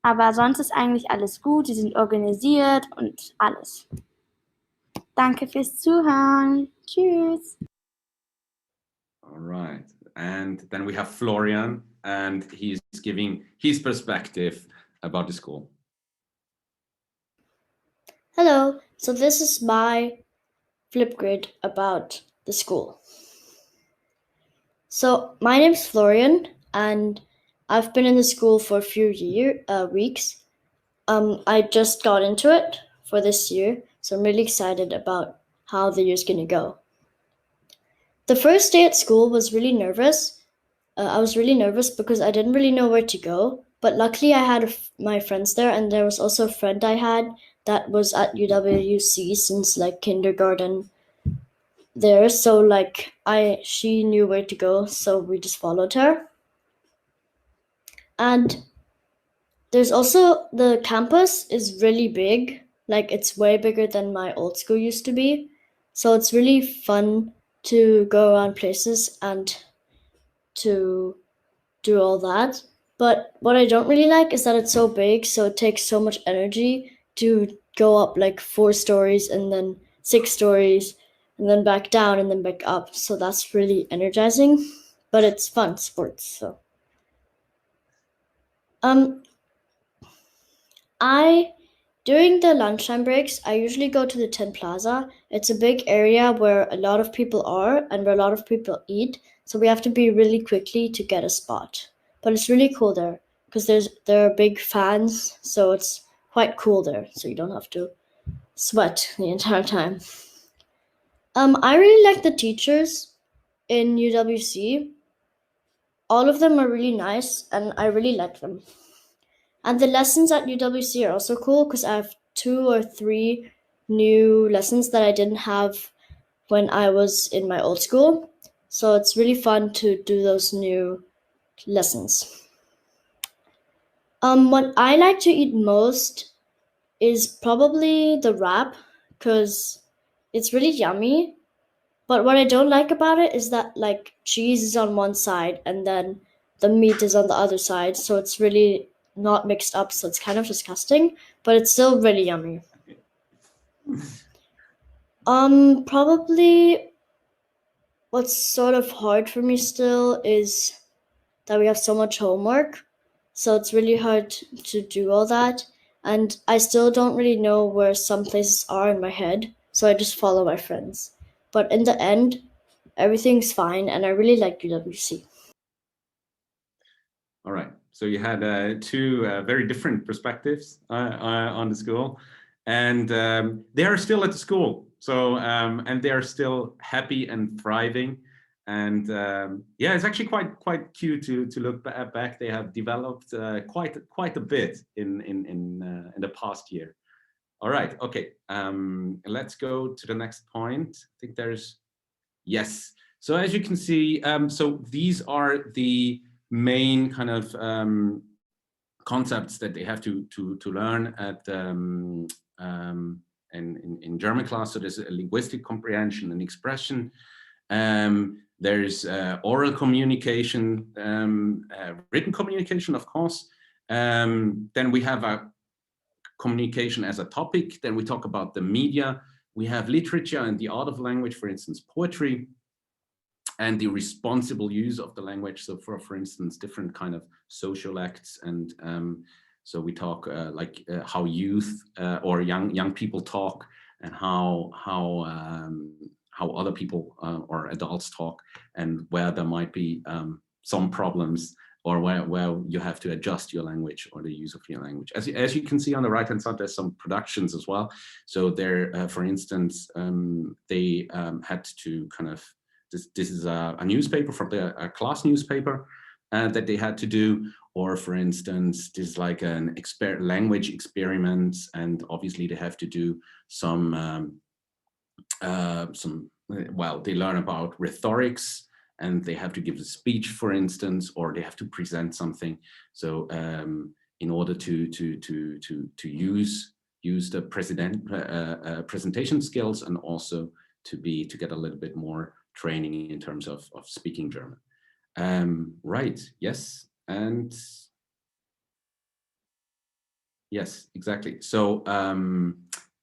Aber sonst ist eigentlich alles gut, die sind organisiert und alles. Danke fürs Zuhören. Tschüss. All right. And then we have Florian, and he's giving his perspective about the school. Hello, so this is my Flipgrid about the school. So my name's Florian, and I've been in the school for a few weeks. I just got into it for this year, so I'm really excited about how the year's gonna go. The first day at school was really nervous. I was really nervous because I didn't really know where to go, but luckily I had my friends there, and there was also a friend I had that was at UWC since like kindergarten there, so like she knew where to go, so we just followed her. And there's also, the campus is really big, like it's way bigger than my old school used to be, so it's really fun to go around places and to do all that. But what I don't really like is that it's so big, so it takes so much energy to go up like 4 stories and then 6 stories and then back down and then back up. So that's really energizing, but it's fun sports. So during the lunchtime breaks, I usually go to the 10 Plaza. It's a big area where a lot of people are and where a lot of people eat. So we have to be really quickly to get a spot. But it's really cool there because there are big fans, so it's quite cool there. So you don't have to sweat the entire time. I really like the teachers in UWC. All of them are really nice and I really like them. And the lessons at UWC are also cool because I have 2 or 3 new lessons that I didn't have when I was in my old school. So it's really fun to do those new lessons. What I like to eat most is probably the wrap because it's really yummy. But what I don't like about it is that like cheese is on one side and then the meat is on the other side. So it's really not mixed up, so it's kind of disgusting, but it's still really yummy. Probably what's sort of hard for me still is that we have so much homework, so it's really hard to do all that, and I still don't really know where some places are in my head, so I just follow my friends. But in the end, everything's fine, and I really like UWC. All right. So you had 2 very different perspectives on the school. and they are still at the school. So and they are still happy and thriving. And yeah, it's actually quite cute to look back. They have developed quite a bit in the past year. All right, okay. Let's go to the next point. I think there's, yes. So as you can see, so these are the main kind of concepts that they have to learn at in German class. So there's a linguistic comprehension and expression. There's oral communication, written communication, of course. Then we have a communication as a topic. Then we talk about the media. We have literature and the art of language, for instance, poetry, and the responsible use of the language. So for instance, different kind of social acts. And so we talk like how youth or young people talk, and how other people or adults talk, and where there might be some problems, or where you have to adjust your language or the use of your language. As you can see on the right hand side, there's some productions as well. So there, for instance, they had to kind of, this is a newspaper from a class newspaper that they had to do. Or for instance, this is like an language experiment, and obviously they have to do some well, they learn about rhetorics, and they have to give a speech, for instance, or they have to present something. So in order to use the presentation skills, and also to get a little bit more training in terms of speaking German. Right, yes, and yes, exactly. So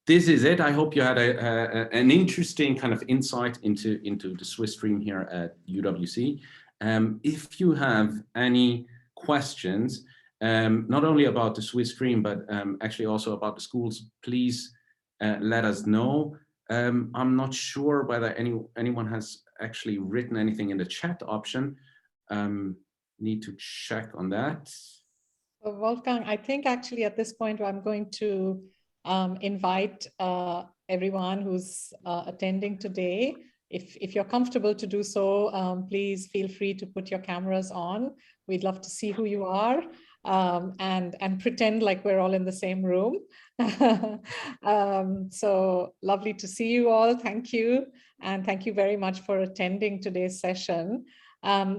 this is it. I hope you had an interesting kind of insight into the Swiss stream here at UWC. If you have any questions, not only about the Swiss stream, but actually also about the schools, please let us know. I'm not sure whether anyone has actually written anything in the chat option. Need to check on that. So Wolfgang, I think actually at this point I'm going to invite everyone who's attending today. If you're comfortable to do so, please feel free to put your cameras on. We'd love to see who you are, and pretend like we're all in the same room. So lovely to see you all. Thank you. And thank you very much for attending today's session.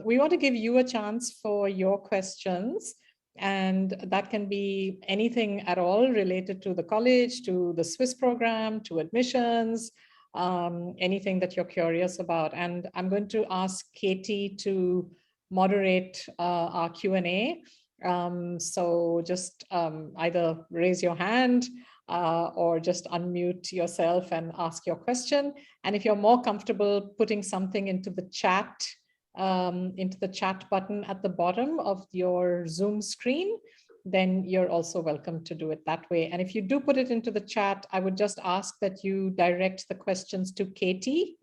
We want to give you a chance for your questions. And that can be anything at all related to the college, to the Swiss program, to admissions, anything that you're curious about. And I'm going to ask Katie to moderate our Q&A. So just either raise your hand or just unmute yourself and ask your question. And if you're more comfortable putting something into the chat button at the bottom of your Zoom screen, then you're also welcome to do it that way. And if you do put it into the chat, I would just ask that you direct the questions to Katie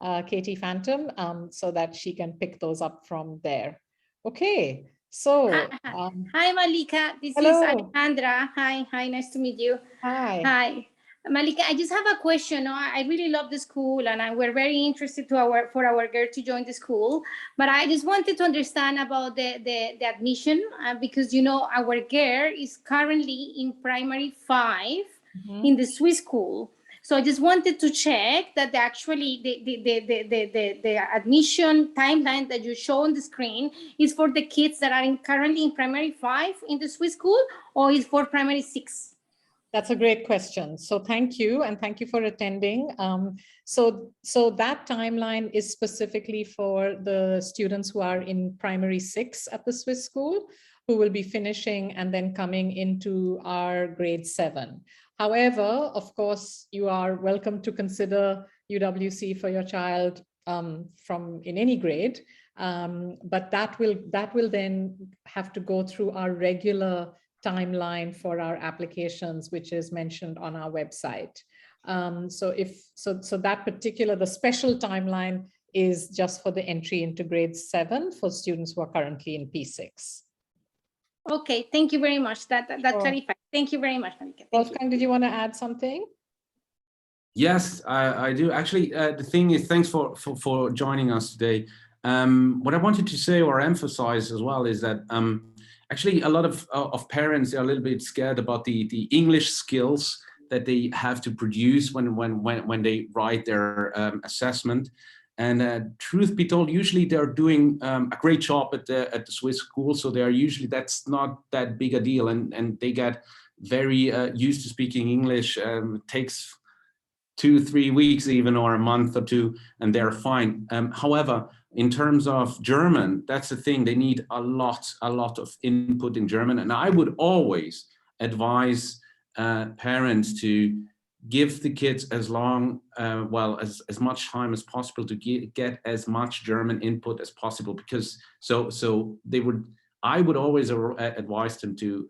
Phantom, so that she can pick those up from there. Okay, so. Hi, Malika. This hello. is Alejandra. Hi, nice to meet you. Hi. Malika, I just have a question. I really love the school, and we're very interested for our girl to join the school. But I just wanted to understand about the admission, because our girl is currently in primary 5 in the Swiss school. So I just wanted to check that the admission timeline that you show on the screen is for the kids that are currently in primary 5 in the Swiss school, or is for primary 6? That's a great question. So thank you, and thank you for attending. So that timeline is specifically for the students who are in primary 6 at the Swiss school, who will be finishing and then coming into our grade 7. However, of course, you are welcome to consider UWC for your child from in any grade, but that will then have to go through our regular timeline for our applications, which is mentioned on our website. So that particular, the special timeline is just for the entry into grade 7 for students who are currently in P6. Okay, thank you very much. That clarifies. Thank you very much, Malika. Wolfgang, did you want to add something? Yes, I do. Actually, the thing is, thanks for joining us today. What I wanted to say or emphasize as well is that actually a lot of parents are a little bit scared about the English skills that they have to produce when they write their assessment. And truth be told, usually they're doing a great job at the Swiss school, so they are usually, that's not that big a deal, and they get very used to speaking English. It takes 2-3 weeks even, or a month or two, and they're fine. However, in terms of German, that's the thing, they need a lot of input in German. And I would always advise parents to give the kids as long, as much time as possible to get as much German input as possible, because so they would, I would always advise them to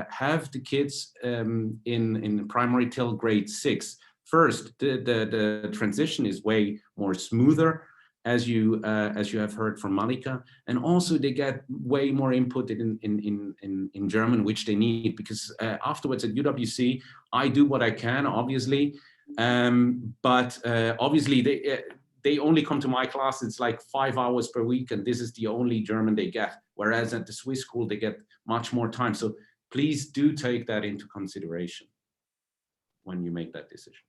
have the kids in primary till grade 6. First, the transition is way more smoother, as you have heard from Malika, and also they get way more input in German, which they need, because afterwards at UWC, I do what I can, obviously, but obviously they only come to my class. It's like 5 hours per week, and this is the only German they get. Whereas at the Swiss school, they get much more time. So please do take that into consideration when you make that decision.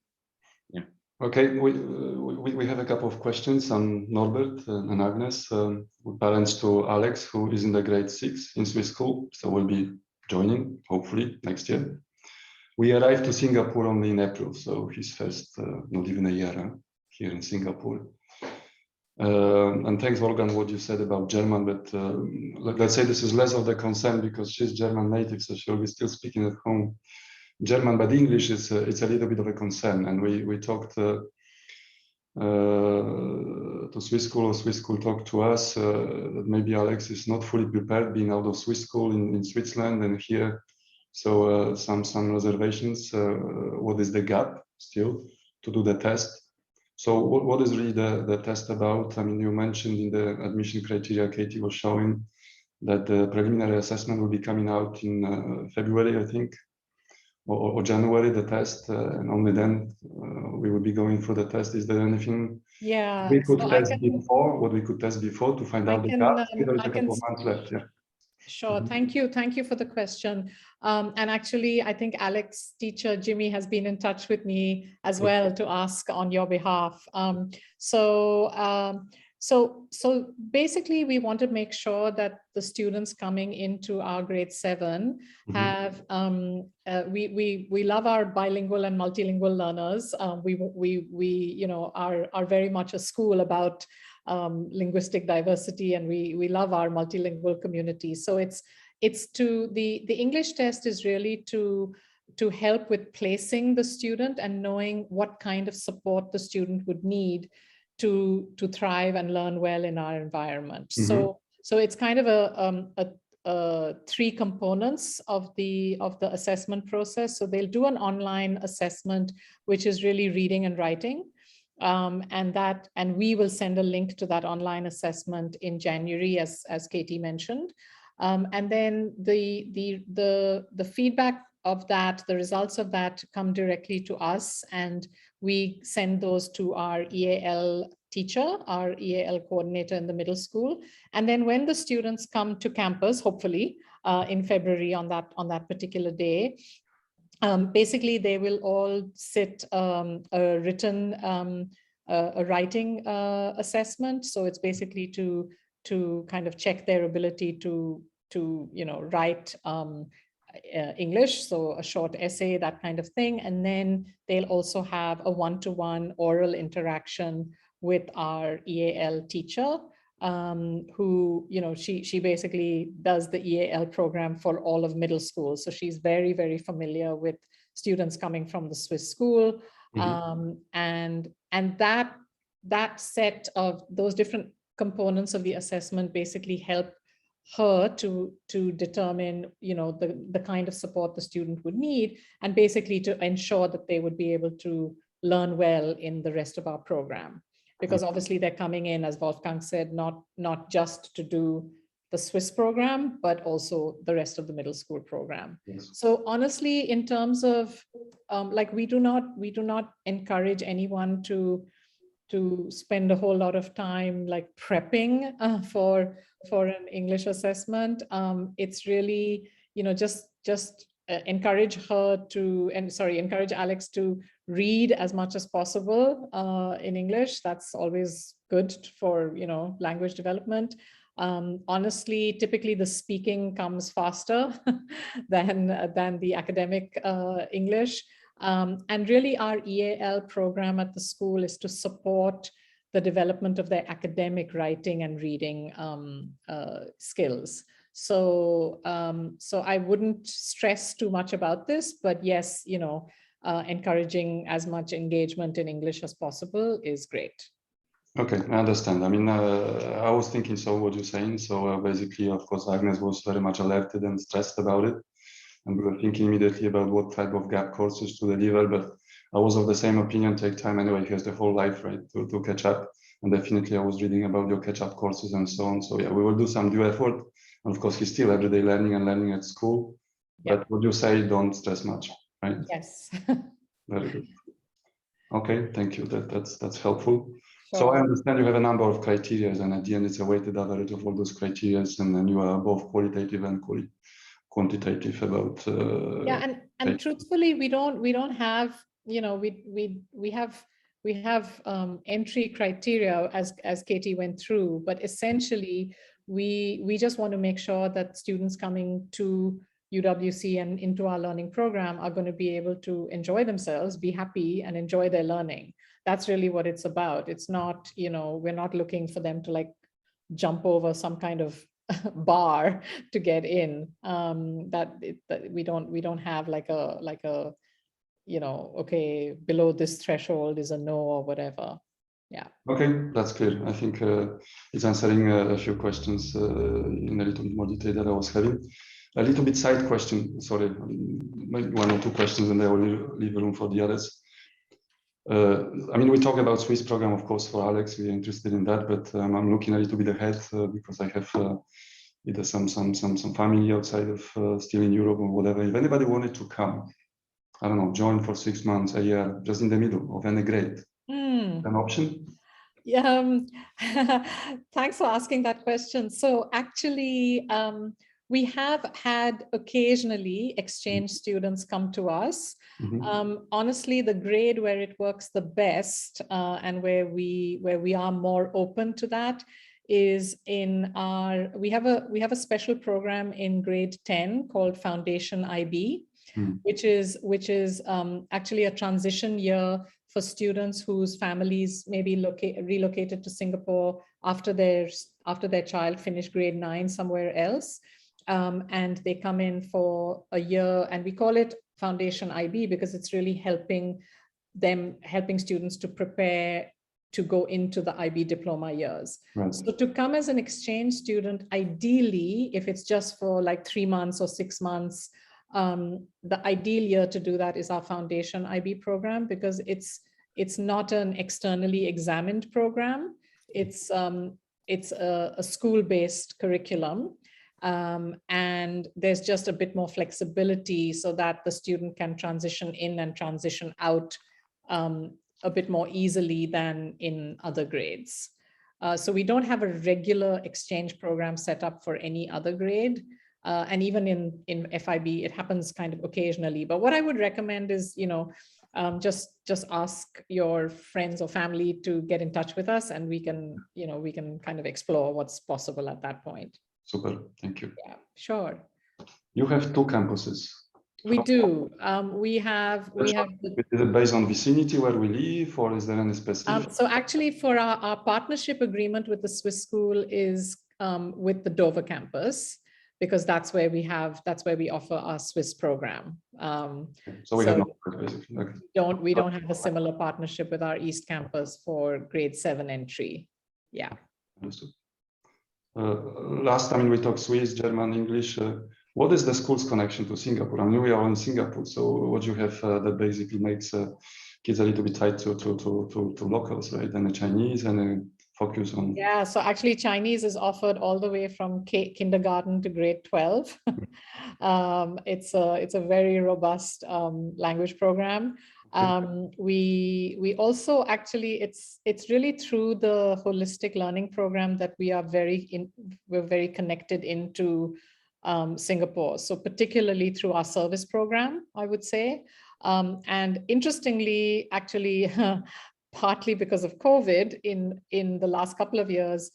Yeah. Okay, we have a couple of questions on Norbert and Agnes, parents to Alex, who is in the grade 6 in Swiss school, so will be joining hopefully next year. We arrived to Singapore only in April, so his first, not even a year here in Singapore. And thanks, Wolfgang, what you said about German, but let's say this is less of the concern because she's German native, so she'll be still speaking at home German, but English is it's a little bit of a concern. And we talked to Swiss school, or Swiss school talked to us that maybe Alex is not fully prepared being out of Swiss school in Switzerland and here. So some reservations. What is the gap still to do the test? So what is really the test about? I mean, you mentioned in the admission criteria, Katie was showing that the preliminary assessment will be coming out in February, I think, or January, the test, and only then we will be going for the test. Is there anything we could test before, what we could test before to find out the gap? There is a couple of months left, yeah. Sure, thank you for the question. And actually, I think Alex's teacher, Jimmy, has been in touch with me as well to ask on your behalf. So basically, we want to make sure that the students coming into our grade 7 have, we love our bilingual and multilingual learners. We are very much a school about linguistic diversity, and we love our multilingual community. So it's to the English test is really to help with placing the student and knowing what kind of support the student would need to thrive and learn well in our environment. So it's kind of a 3 components of the assessment process. So they'll do an online assessment, which is really reading and writing. And we will send a link to that online assessment in January, as Katie mentioned. And then the feedback of that, the results of that come directly to us, and we send those to our EAL teacher, our EAL coordinator in the middle school. And then when the students come to campus, hopefully in February on that particular day, basically they will all sit a writing assessment. So it's basically to kind of check their ability to write English, so a short essay, that kind of thing. And then they'll also have a one-to-one oral interaction with our EAL teacher, who, she basically does the EAL program for all of middle school. So she's very, very familiar with students coming from the Swiss school. And that set of those different components of the assessment basically help her to determine, the kind of support the student would need, and basically to ensure that they would be able to learn well in the rest of our program. Because obviously they're coming in, as Wolfgang said, not just to do the Swiss program, but also the rest of the middle school program. Yes. So honestly, in terms of like we do not encourage anyone to spend a whole lot of time like prepping for an English assessment. It's really, you know, just encourage Alex to read as much as possible in English. That's always good for, you know, language development. Honestly, typically the speaking comes faster than the academic English. And really our EAL program at the school is to support the development of their academic writing and reading skills. So, so I wouldn't stress too much about this, but yes, you know, encouraging as much engagement in English as possible is great. Okay, I understand. I mean, I was thinking so what you're saying. So basically, of course, Agnes was very much alerted and stressed about it. And we were thinking immediately about what type of gap courses to deliver, but I was of the same opinion, take time anyway, he has the whole life, right, to catch up. And definitely I was reading about your catch-up courses and so on. So yeah, we will do some due effort. And of course, he's still every day learning and learning at school. Yeah. But what you say, don't stress much, right? Yes. Very good. Okay, thank you. That's helpful. Sure. So I understand you have a number of criteria, and at the end it's a weighted average of all those criteria, and then you are both qualitative and quantitative about. Yeah, and truthfully, we don't have, you know, we have entry criteria as Katie went through, but essentially we just want to make sure that students coming to UWC and into our learning program are going to be able to enjoy themselves, be happy, and enjoy their learning. That's really what it's about. It's not, you know, we're not looking for them to like jump over some kind of bar to get in. That we don't have like a, you know, okay, below this threshold is a no or whatever. Yeah. Okay, that's clear. I think it's answering a few questions in a little bit more detail that I was having. A little bit side question, sorry, maybe one or two questions, and I will leave room for the others. I mean, we talk about Swiss program, of course, for Alex, we're interested in that, but I'm looking a little bit ahead because I have either some family outside of still in Europe or whatever. If anybody wanted to come, I don't know, join for 6 months, a year, just in the middle of any grade, an option? Yeah, thanks for asking that question. So actually, we have had occasionally exchange students come to us. Honestly, the grade where it works the best and where we are more open to that is in our, we have a special program in grade 10 called Foundation IB, which is actually a transition year for students whose families may be relocated to Singapore after their child finished grade 9 somewhere else. And they come in for a year, and we call it Foundation IB because it's really helping students to prepare to go into the IB diploma years. Right. So to come as an exchange student, ideally, if it's just for like 3 months or 6 months, the ideal year to do that is our Foundation IB program, because it's not an externally examined program. It's a school-based curriculum. And there's just a bit more flexibility so that the student can transition in and transition out a bit more easily than in other grades. So we don't have a regular exchange program set up for any other grade. And even in FIB, it happens kind of occasionally. But what I would recommend is, you know, just ask your friends or family to get in touch with us, and we can kind of explore what's possible at that point. Super, thank you. Yeah, sure. You have 2 campuses. We do. We have. Is it based on vicinity where we live, or is there any specific? So actually, for our partnership agreement with the Swiss school is with the Dover campus, because that's where we offer our Swiss program. So we have not basically. Okay. We don't have a similar partnership with our East campus for grade 7 entry. Yeah. Understood. Last time we talked Swiss, German, English. What is the school's connection to Singapore? I mean, we are in Singapore, so what you have that basically makes kids a little bit tied to locals, right? And the Chinese and focus on? Yeah, so actually Chinese is offered all the way from kindergarten to grade 12. It's a very robust language program. We also actually, it's really through the holistic learning program that we're very connected into Singapore. So particularly through our service program, I would say. And interestingly, actually, partly because of COVID, in the last couple of years,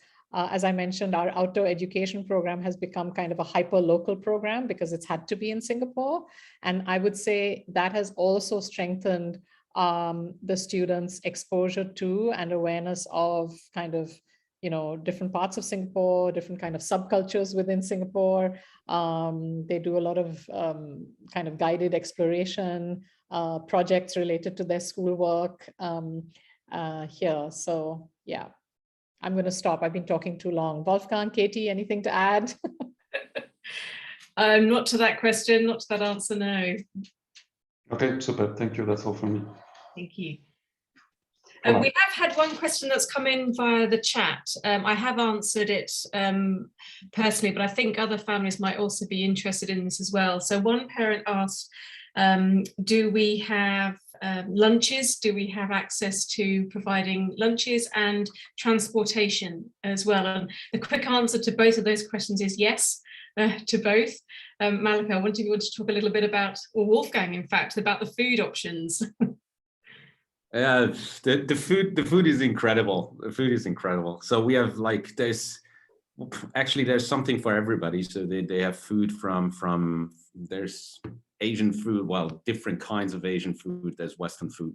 as I mentioned, our outdoor education program has become kind of a hyper-local program because it's had to be in Singapore. And I would say that has also strengthened the students' exposure to and awareness of kind of, you know, different parts of Singapore, different kind of subcultures within Singapore. They do a lot of kind of guided exploration projects related to their schoolwork here. So yeah, I'm going to stop. I've been talking too long. Wolfgang, Katie, anything to add? Not to that question, not to that answer, no. Okay, super. Thank you. That's all from me. Thank you. We have had one question that's come in via the chat. I have answered it personally, but I think other families might also be interested in this as well. So one parent asked, do we have lunches? Do we have access to providing lunches and transportation as well? And the quick answer to both of those questions is yes, to both. Malika, I wonder if you want to talk a little bit about, or Wolfgang, in fact, about the food options. The food is incredible. The food is incredible. So we have there's something for everybody. So they have food from there's Asian food, well, different kinds of Asian food. There's Western food.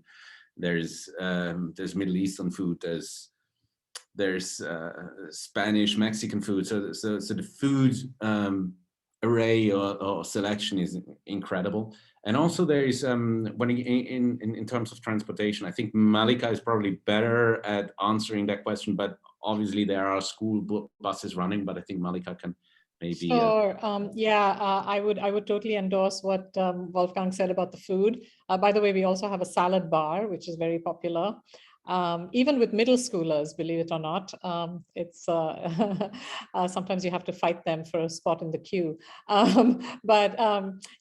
There's Middle Eastern food. There's Spanish, Mexican food. So the food array or selection is incredible. And also there is when in terms of transportation, I think Malika is probably better at answering that question, but obviously there are school buses running, but I think Malika can maybe. Sure. I would totally endorse what Wolfgang said about the food. By the way, we also have a salad bar, which is very popular. Even with middle schoolers, believe it or not, it's sometimes you have to fight them for a spot in the queue.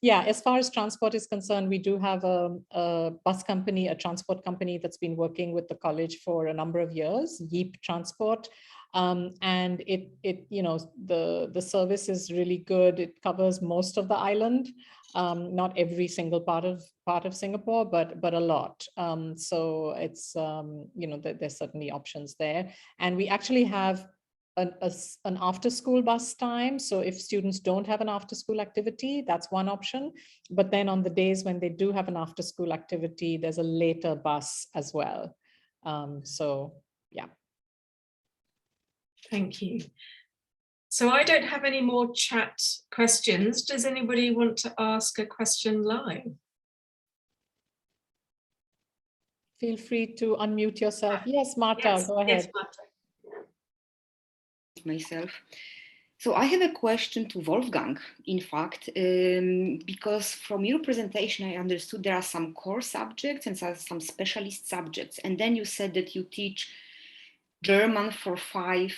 Yeah, as far as transport is concerned, we do have a bus company, a transport company that's been working with the college for a number of years, Yeep Transport. And it you know, the service is really good. It covers most of the island, not every single part of Singapore, but a lot. So it's you know, there's certainly options there. And we actually have an after school bus time. So if students don't have an after school activity, that's one option. But then on the days when they do have an after school activity, there's a later bus as well. So yeah. Thank you. So I don't have any more chat questions. Does anybody want to ask a question live? Feel free to unmute yourself. Yes, Marta, yes, go ahead. Yes, Marta. Myself. So I have a question to Wolfgang, in fact, because from your presentation, I understood there are some core subjects and some specialist subjects. And then you said that you teach German for 5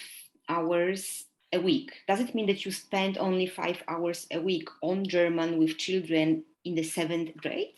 hours a week. Does it mean that you spend only 5 hours a week on German with children in the 7th grade?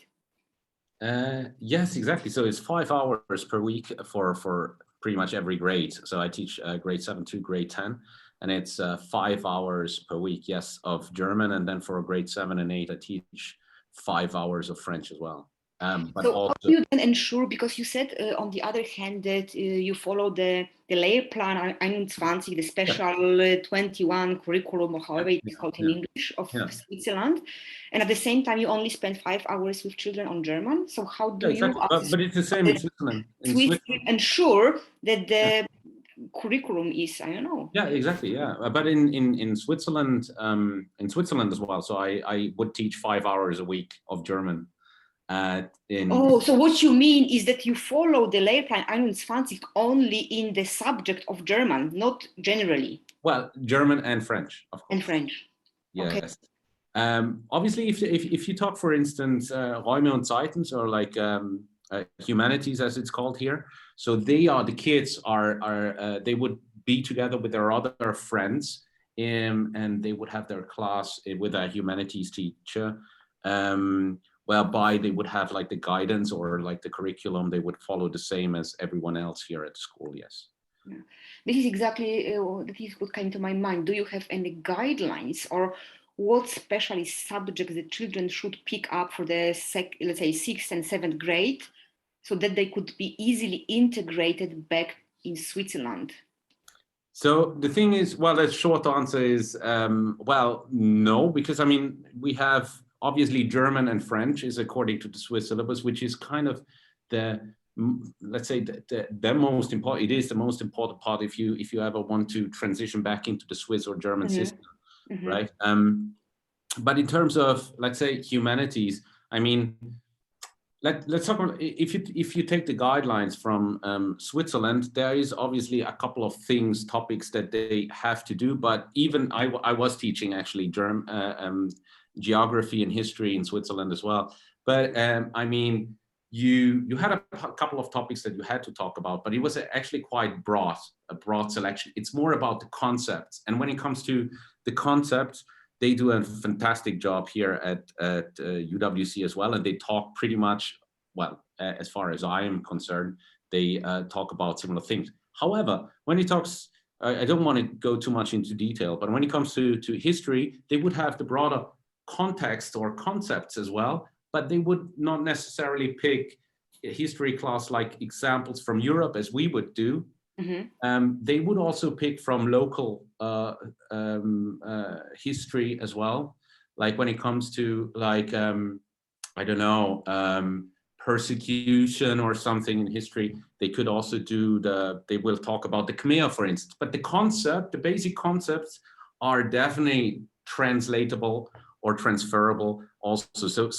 Yes, exactly. So it's 5 hours per week for pretty much every grade. So I teach grade 7 to grade 10, and it's 5 hours per week, yes, of German. And then for grade 7 and 8, I teach 5 hours of French as well. But so also, how do you then ensure, because you said on the other hand that you follow the Lehrplan 21, the special 21 curriculum, or however it is called in English, of Switzerland, and at the same time you only spend 5 hours with children on German. So how do you, but it's the same in Switzerland. Ensure that the curriculum is, I don't know. Yeah, exactly. Yeah, but in Switzerland, as well. So I would teach 5 hours a week of German. So what you mean is that you follow the Lehrplan 21 only in the subject of German, not generally. Well, German and French, of course. And French. Yes. Okay. Obviously, if you talk, for instance, Räume und Zeiten, or like humanities, as it's called here. So the kids they would be together with their other friends, and they would have their class with a humanities teacher, whereby they would have like the guidance or like the curriculum, they would follow the same as everyone else here at school, yes. Yeah. This is exactly that is what came to my mind. Do you have any guidelines, or what specialist subjects the children should pick up for the let's say 6th and 7th grade, so that they could be easily integrated back in Switzerland? So the thing is, well, the short answer is, well, no, because I mean, we have obviously German and French is according to the Swiss syllabus, which is kind of let's say the most important. It is the most important part if you ever want to transition back into the Swiss or German system, right? But in terms of, let's say, humanities, I mean, let's talk about, if you take the guidelines from Switzerland, there is obviously a couple of topics that they have to do. But even I was teaching actually geography and history in Switzerland as well. But I mean, you had a couple of topics that you had to talk about, but it was actually quite a broad selection. It's more about the concepts. And when it comes to the concepts, they do a fantastic job here at UWC as well. And they talk pretty much, well, as far as I am concerned, they talk about similar things. However, when he talks, I don't want to go too much into detail, but when it comes to history, they would have the broader context or concepts as well, but they would not necessarily pick a history class like examples from Europe as we would do. They would also pick from local history as well. Like when it comes to like, I don't know, persecution or something in history, they could also do they will talk about the Khmer, for instance. But the basic concepts are definitely translatable or transferable also. So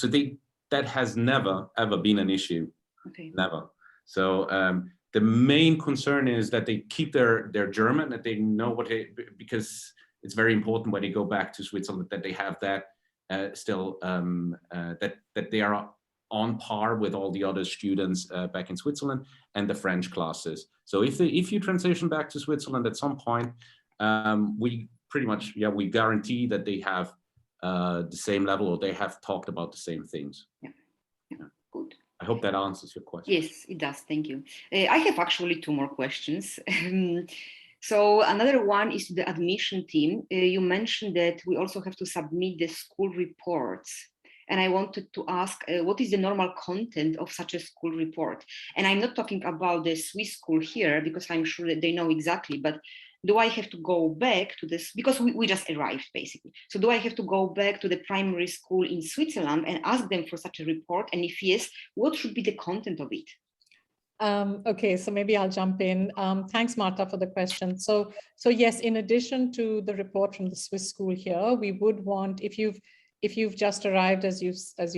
that has never, ever been an issue. Okay. Never. So the main concern is that they keep their German, that they know because it's very important when they go back to Switzerland that they have that still, that they are on par with all the other students back in Switzerland, and the French classes. So if you transition back to Switzerland at some point, we pretty much, we guarantee that they have the same level, or they have talked about the same things. Yeah. Good. I hope that answers your question. Yes, it does. Thank you. I have actually 2 more questions. So another one is the admission team. You mentioned that we also have to submit the school reports. And I wanted to ask, what is the normal content of such a school report? And I'm not talking about the Swiss school here, because I'm sure that they know exactly, but do I have to go back to this? Because we just arrived, basically. So do I have to go back to the primary school in Switzerland and ask them for such a report? And if yes, what should be the content of it? Okay, so maybe I'll jump in. Thanks, Marta, for the question. So yes, in addition to the report from the Swiss school here, we would want, if you've just arrived, as you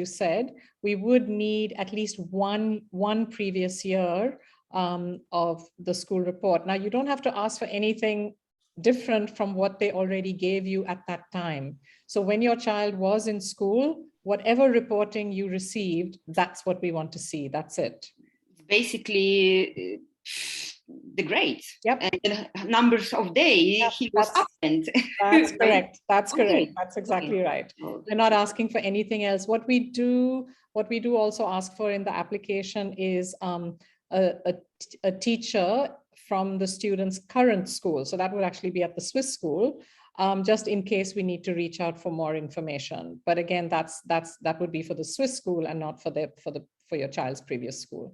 said, we would need at least one previous year of the school report. Now, you don't have to ask for anything different from what they already gave you at that time. So when your child was in school, whatever reporting you received, that's what we want to see. That's it. Basically, the grades. Yep. And the numbers of days he was absent. That's correct. That's correct. Okay. That's exactly right. We're not asking for anything else. What we do also ask for in the application is a teacher from the student's current school. So that would actually be at the Swiss school, just in case we need to reach out for more information. But again, that would be for the Swiss school and not for your child's previous school.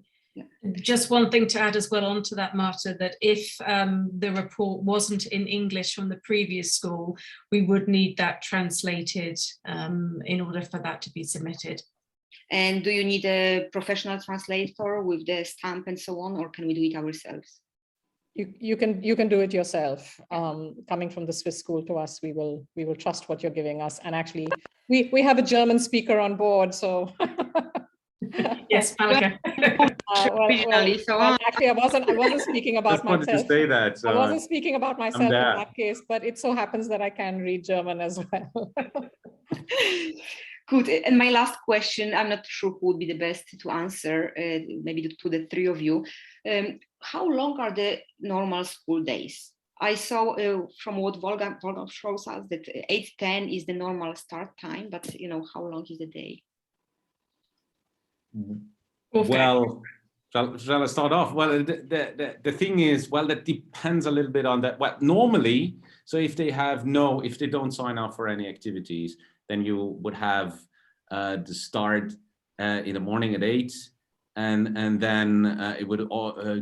Just one thing to add as well onto that, Marta, that if the report wasn't in English from the previous school, we would need that translated in order for that to be submitted. And do you need a professional translator with the stamp and so on, or can we do it ourselves? You can do it yourself. Coming from the Swiss school to us, we will trust what you're giving us. And actually, we have a German speaker on board, so. Yes, Malika. Actually, I wasn't speaking about myself. I wanted to say that. So I wasn't speaking about myself in that case, but it so happens that I can read German as well. Good. And my last question, I'm not sure who would be the best to answer, maybe to the three of you. How long are the normal school days? I saw from what Wolfgang shows us that 8:10 is the normal start time, but how long is the day? Well, shall I start off? Well, the thing is, well, that depends a little bit on that. Well, normally, so if they don't sign up for any activities, then you would have the start in the morning at 8, and then it would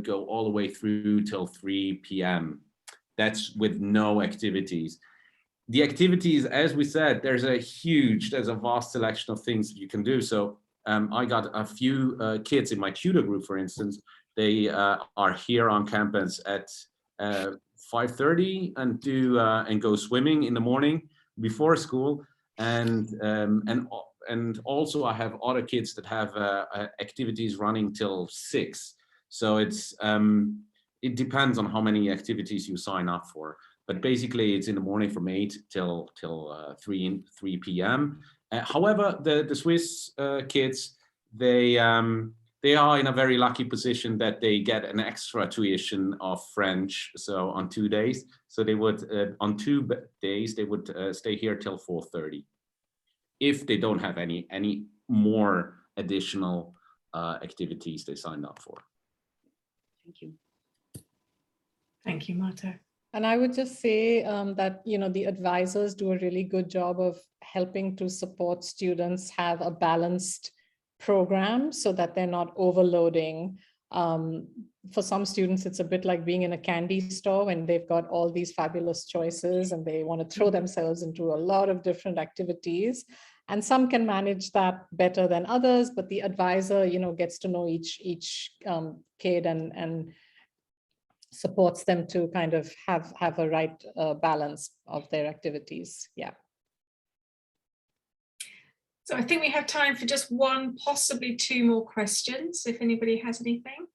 go all the way through till 3 p.m. That's with no activities. The activities, as we said, there's a vast selection of things you can do. So I got a few kids in my tutor group, for instance. They are here on campus at 5:30 and go swimming in the morning before school, and also I have other kids that have activities running till 6. So it depends on how many activities you sign up for. But basically, it's in the morning from 8 till 3 p.m. However, the Swiss kids, they are in a very lucky position that they get an extra tuition of French. So on 2 days, so they would on 2 days they would stay here till 4:30, if they don't have any more additional activities they signed up for. Thank you. Thank you, Marta. And I would just say that, the advisors do a really good job of helping to support students have a balanced program so that they're not overloading. For some students, it's a bit like being in a candy store when they've got all these fabulous choices and they want to throw themselves into a lot of different activities. And some can manage that better than others, but the advisor, gets to know each kid and supports them to kind of have a right balance of their activities. Yeah. So I think we have time for just one, possibly 2 more questions, if anybody has anything.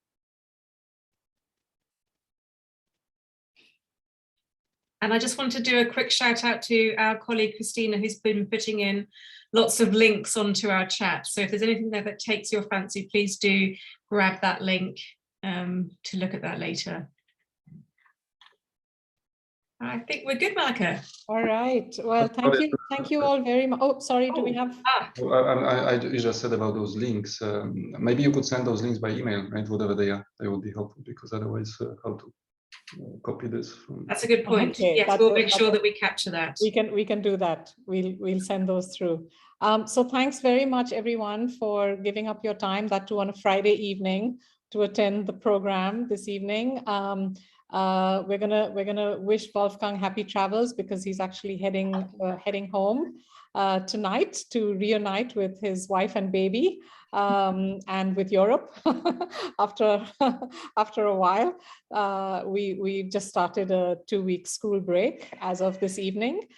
And I just want to do a quick shout out to our colleague Christina, who's been putting in lots of links onto our chat. So if there's anything there that takes your fancy, please do grab that link to look at that later. I think we're good, Malika. All right. Well, thank you all very much. Oh, sorry. Do we have? You just said about those links. Maybe you could send those links by email, right? Whatever they are, they would be helpful, because otherwise, how to copy this? That's a good point. Okay, yes, we'll make sure that we capture that. We can do that. We'll send those through. So thanks very much, everyone, for giving up your time, that too on a Friday evening, to attend the program this evening. We're gonna wish Wolfgang happy travels, because he's actually heading home tonight to reunite with his wife and baby, and with Europe after a while. We just started a 2-week school break as of this evening.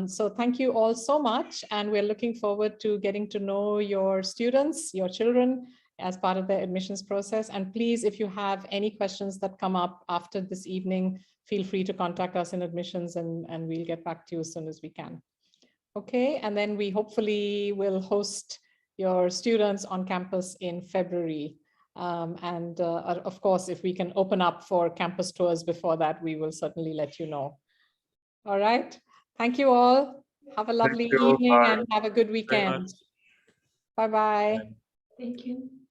So thank you all so much, and we're looking forward to getting to know your students, your children, as part of the admissions process. And please, if you have any questions that come up after this evening, feel free to contact us in admissions, and we'll get back to you as soon as we can. Okay, and then we hopefully will host your students on campus in February. Of course, if we can open up for campus tours before that, we will certainly let you know. All right, thank you all. Have a lovely evening and have a good weekend. Bye-bye. Thank you.